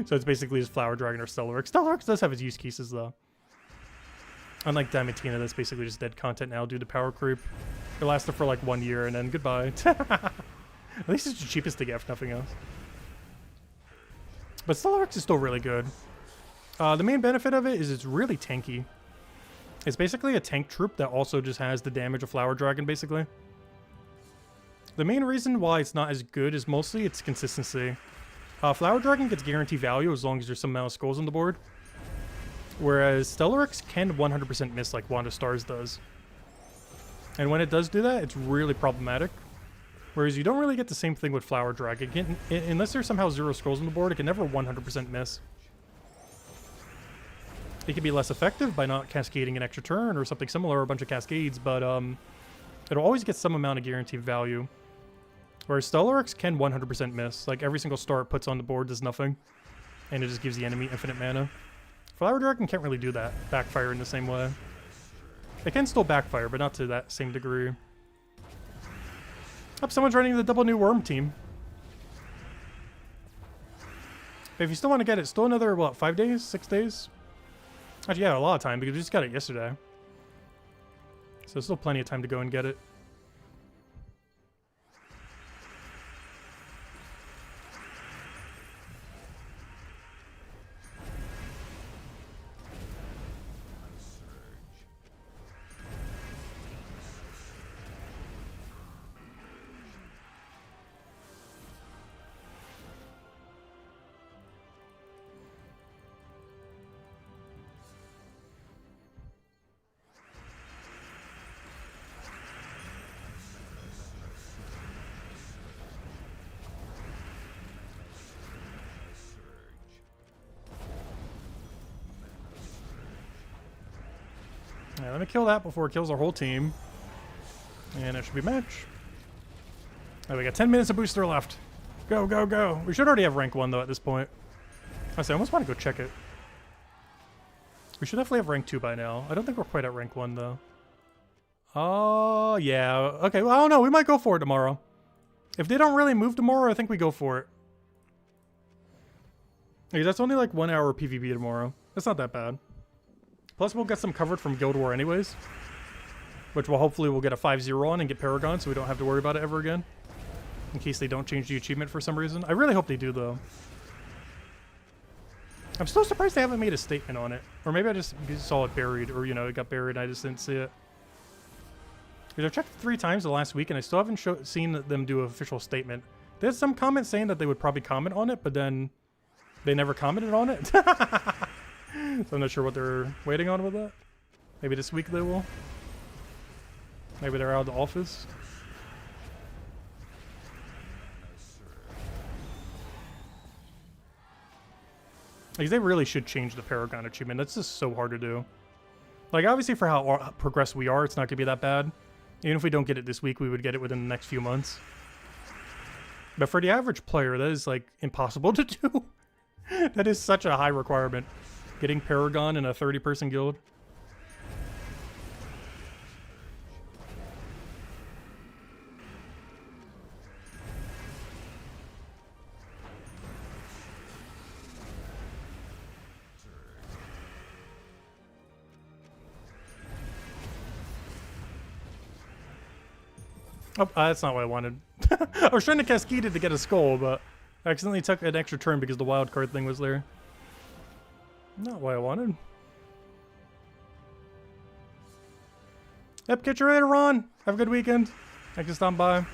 [SPEAKER 1] So it's basically just Flower Dragon or Stellaryx. Stellaryx does have its use cases though. Unlike Diamantina, that's basically just dead content now due to power creep. It lasted for like 1 year and then goodbye. At least it's the cheapest to get, if nothing else. But Stellaryx is still really good. The main benefit of it is it's really tanky. It's basically a tank troop that also just has the damage of Flower Dragon, basically. The main reason why it's not as good is mostly its consistency. Flower Dragon gets guaranteed value as long as there's some amount of skulls on the board. Whereas Stellaryx can 100% miss like Wand of Stars does. And when it does do that, it's really problematic. Whereas you don't really get the same thing with Flower Dragon. Unless there's somehow 0 skulls on the board, it can never 100% miss. It can be less effective by not cascading an extra turn or something similar, or a bunch of cascades, but it'll always get some amount of guaranteed value. Whereas Stellaryx can 100% miss. Like every single star it puts on the board does nothing. And it just gives the enemy infinite mana. Flower Dragon can't really do that. Backfire in the same way. It can still backfire, but not to that same degree. Oh, someone's running the double new worm team. If you still want to get it, still another, what, 5 days? 6 days? Actually, yeah, a lot of time, because we just got it yesterday. So there's still plenty of time to go and get it. Yeah, let me kill that before it kills our whole team. And it should be a match. Oh, we got 10 minutes of booster left. Go, go, go. We should already have rank 1 though at this point. I almost want to go check it. We should definitely have rank 2 by now. I don't think we're quite at rank 1 though. Oh, yeah. Okay, well, I don't know. We might go for it tomorrow. If they don't really move tomorrow, I think we go for it. Hey, that's only like 1 hour PvP tomorrow. That's not that bad. Plus, we'll get some covered from Guild War anyways. Which will hopefully we'll get a 5-0 on and get Paragon, so we don't have to worry about it ever again. In case they don't change the achievement for some reason. I really hope they do, though. I'm still surprised they haven't made a statement on it. Or maybe I just saw it buried, or, you know, it got buried and I just didn't see it. Because I've checked 3 times the last week, and I still haven't seen them do an official statement. There's some comments saying that they would probably comment on it, but then they never commented on it. So I'm not sure what they're waiting on with that. Maybe this week they will. Maybe they're out of the office. Like, they really should change the Paragon achievement. That's just so hard to do. Like, obviously for how progressed we are, it's not going to be that bad. Even if we don't get it this week, we would get it within the next few months. But for the average player, that is, like, impossible to do. That is such a high requirement. Getting Paragon in a 30-person guild. Oh, that's not what I wanted. I was trying to cascade it to get a skull, but I accidentally took an extra turn because the wild card thing was there. Not what I wanted. Yep, catch you later, Ron. Have a good weekend. Thanks for stopping by.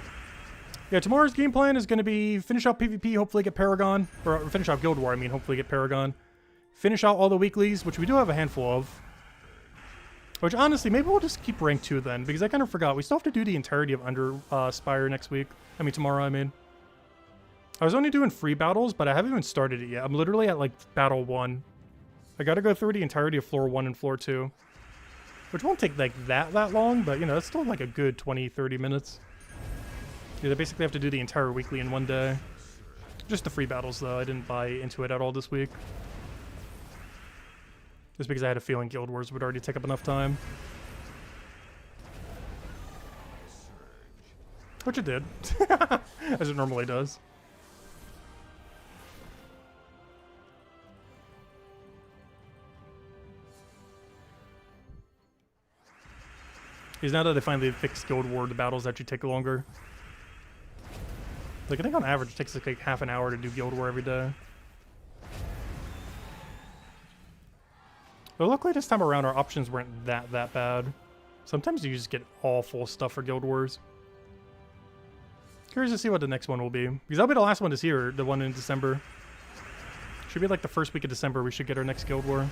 [SPEAKER 1] Yeah, tomorrow's game plan is going to be finish out PvP, hopefully get Paragon. Or finish out Guild War, I mean, hopefully get Paragon. Finish out all the weeklies, which we do have a handful of. Which, honestly, maybe we'll just keep rank 2 then, because I kind of forgot. We still have to do the entirety of Under Spire next week. I mean, tomorrow, I mean. I was only doing free battles, but I haven't even started it yet. I'm literally at, like, Battle 1. I gotta go through the entirety of Floor 1 and Floor 2. Which won't take, like, that long, but, you know, it's still, like, a good 20, 30 minutes. Yeah, they basically have to do the entire weekly in one day. Just the free battles, though. I didn't buy into it at all this week. Just because I had a feeling Guild Wars would already take up enough time. Which it did. As it normally does. Because now that they finally fixed Guild War, the battles actually take longer. Like, I think on average it takes like half an hour to do Guild War every day. But luckily this time around our options weren't that bad. Sometimes you just get all full stuff for Guild Wars. Curious to see what the next one will be. Because that'll be the last one this year, the one in December. Should be like the first week of December we should get our next Guild War.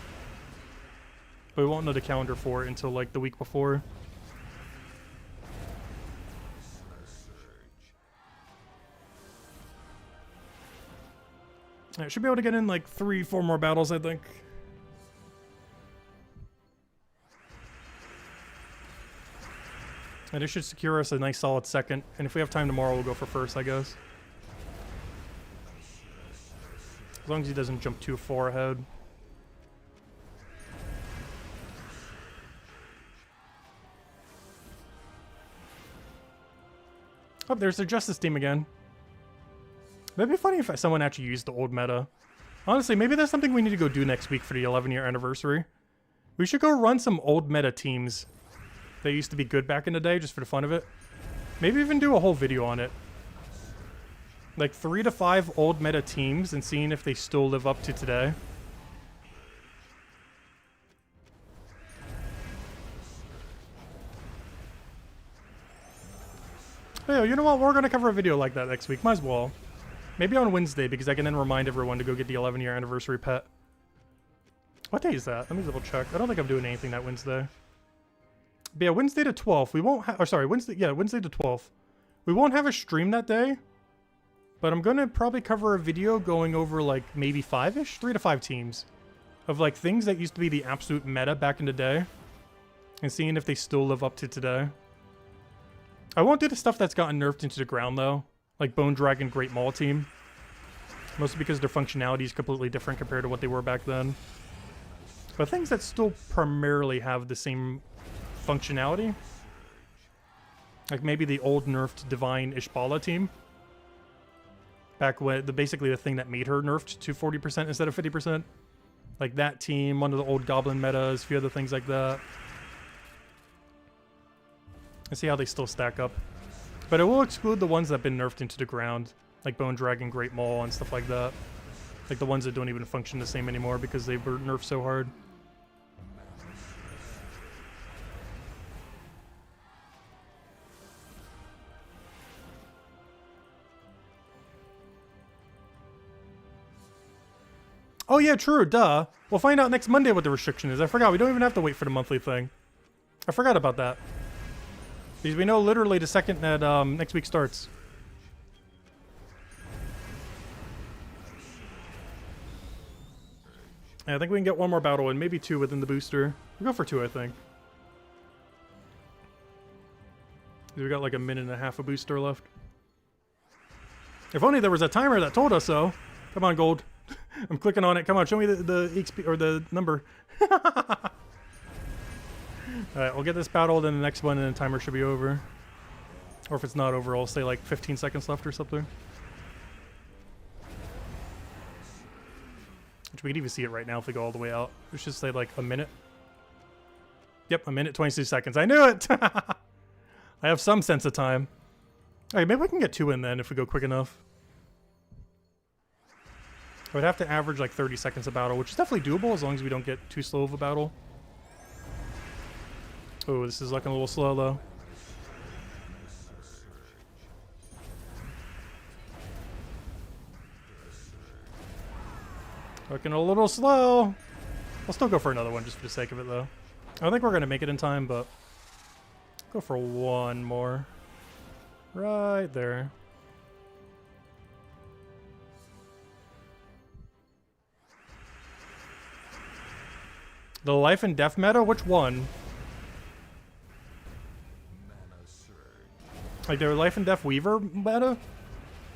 [SPEAKER 1] But we won't know the calendar for it until like the week before. I should be able to get in like 3-4 more battles, I think. And it should secure us a nice solid second. And if we have time tomorrow, we'll go for first, I guess. As long as he doesn't jump too far ahead. Oh, there's the Justice team again. That'd be funny if someone actually used the old meta. Honestly, maybe that's something we need to go do next week for the 11-year anniversary. We should go run some old meta teams that used to be good back in the day, just for the fun of it. Maybe even do a whole video on it. Like 3 to 5 old meta teams and seeing if they still live up to today. Hey, you know what? We're going to cover a video like that next week. Might as well. Maybe on Wednesday, because I can then remind everyone to go get the 11-year anniversary pet. What day is that? Let me double check. I don't think I'm doing anything that Wednesday. But yeah, Wednesday the 12th. We won't have... Or sorry, Wednesday the 12th. We won't have a stream that day. But I'm going to probably cover a video going over, like, maybe 5-ish? 3 to 5 teams. Of, like, things that used to be the absolute meta back in the day. And seeing if they still live up to today. I won't do the stuff that's gotten nerfed into the ground, though. Like Bone Dragon Great Maul team. Mostly because their functionality is completely different compared to what they were back then. But things that still primarily have the same functionality, like maybe the old nerfed Divine Ishbala team, back when basically the thing that made her nerfed to 40% instead of 50%. Like that team, one of the old Goblin metas, a few other things like that. And see how they still stack up. But it will exclude the ones that have been nerfed into the ground, like Bone Dragon, Great Maul, and stuff like that. Like the ones that don't even function the same anymore because they were nerfed so hard. Oh yeah, true, duh. We'll find out next Monday what the restriction is. I forgot, we don't even have to wait for the monthly thing. I forgot about that. Because we know literally the second that next week starts. And I think we can get one more battle and maybe two within the booster. We'll go for two, I think. We got like a minute and a half of booster left. If only there was a timer that told us so. Come on, Gold. I'm clicking on it. Come on, show me the XP or the number. Alright, we'll get this battle, then the next one, and the timer should be over. Or if it's not over, I'll say like 15 seconds left or something. Which we could even see it right now if we go all the way out. Let's just say like a minute. Yep, a minute, 22 seconds. I knew it! I have some sense of time. Alright, maybe we can get two in then if we go quick enough. I would have to average like 30 seconds a battle, which is definitely doable as long as we don't get too slow of a battle. Oh, this is looking a little slow though. Looking a little slow. I'll still go for another one just for the sake of it though. I don't think we're going to make it in time, but go for one more. Right there. The life and death meta? Which one? Like their life and death Weaver meta?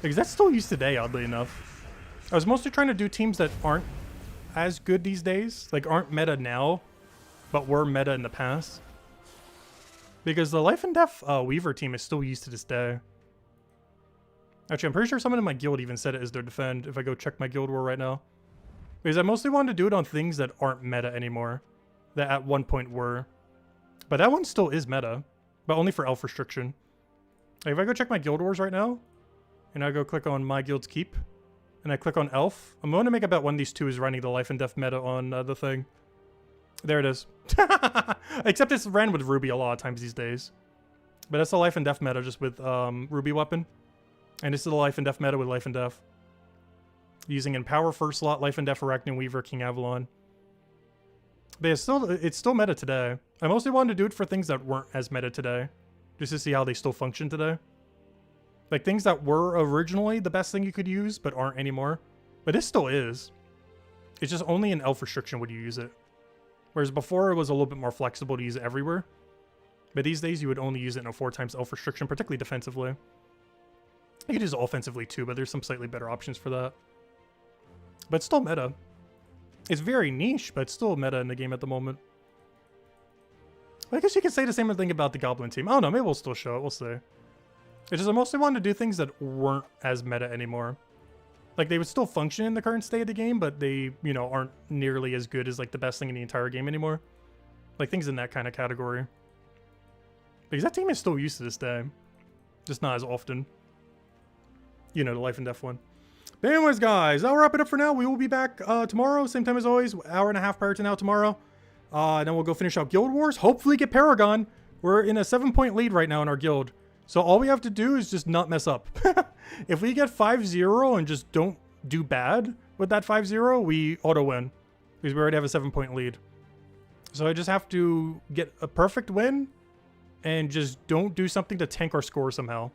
[SPEAKER 1] Because that's still used today, oddly enough. I was mostly trying to do teams that aren't as good these days. Like aren't meta now, but were meta in the past. Because the life and death Weaver team is still used to this day. Actually, I'm pretty sure someone in my guild even said it as their defend if I go check my guild war right now. Because I mostly wanted to do it on things that aren't meta anymore. That at one point were. But that one still is meta. But only for elf restriction. Like if I go check my guild wars right now, and I go click on my guild's keep, and I click on elf, I'm going to make a bet one of these two is running the life and death meta on the thing. There it is. Except it's ran with Ruby a lot of times these days. But that's the life and death meta just with Ruby weapon. And this is the life and death meta with life and death. Using in power first slot, life and death, Arachne Weaver, King Avalon. But it's still meta today. I mostly wanted to do it for things that weren't as meta today. Just to see how they still function today. Like things that were originally the best thing you could use, but aren't anymore. But it still is. It's just only in elf restriction would you use it. Whereas before it was a little bit more flexible to use it everywhere. But these days you would only use it in a 4x elf restriction, particularly defensively. You could use it offensively too, but there's some slightly better options for that. But it's still meta. It's very niche, but it's still meta in the game at the moment. I guess you could say the same thing about the Goblin team. I don't know, maybe we'll still show it, we'll see. It's just I mostly wanted to do things that weren't as meta anymore. Like, they would still function in the current state of the game, but they, you know, aren't nearly as good as, like, the best thing in the entire game anymore. Like, things in that kind of category. Because that team is still used to this day. Just not as often. You know, the life and death one. But anyways, guys, I'll wrap it up for now. We will be back tomorrow, same time as always, hour and a half prior to now tomorrow. Then we'll go finish out Guild Wars. Hopefully get Paragon. We're in a 7-point lead right now in our guild. So all we have to do is just not mess up. If we get 5-0 and just don't do bad with that 5-0, we auto-win. Because we already have a 7-point lead. So I just have to get a perfect win and just don't do something to tank our score somehow.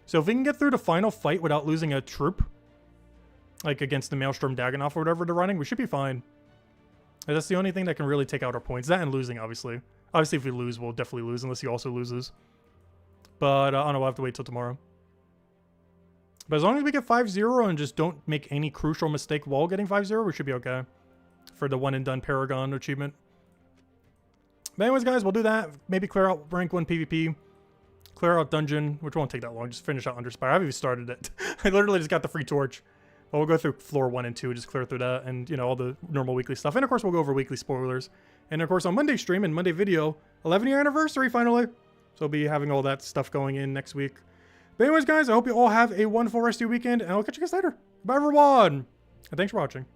[SPEAKER 1] So if we can get through the final fight without losing a troop, like against the Maelstrom Dagannoth or whatever they're running, we should be fine. And that's the only thing that can really take out our points. That and losing, obviously. Obviously, if we lose, we'll definitely lose, unless he also loses. But I don't know, we'll have to wait till tomorrow. But as long as we get 5-0 and just don't make any crucial mistake while getting 5-0, we should be okay. for the one and done Paragon achievement. But anyways, guys, we'll do that. Maybe clear out rank 1 PvP. Clear out dungeon, which won't take that long. Just finish out Underspire. I haven't even started it. I literally just got the free torch. But we'll go through floor 1 and 2, just clear through that, and, you know, all the normal weekly stuff. And, of course, we'll go over weekly spoilers. And, of course, on Monday stream and Monday video, 11-year anniversary, finally. So I'll be having all that stuff going in next week. But anyways, guys, I hope you all have a wonderful rest of your weekend, and I'll catch you guys later. Bye, everyone! And thanks for watching.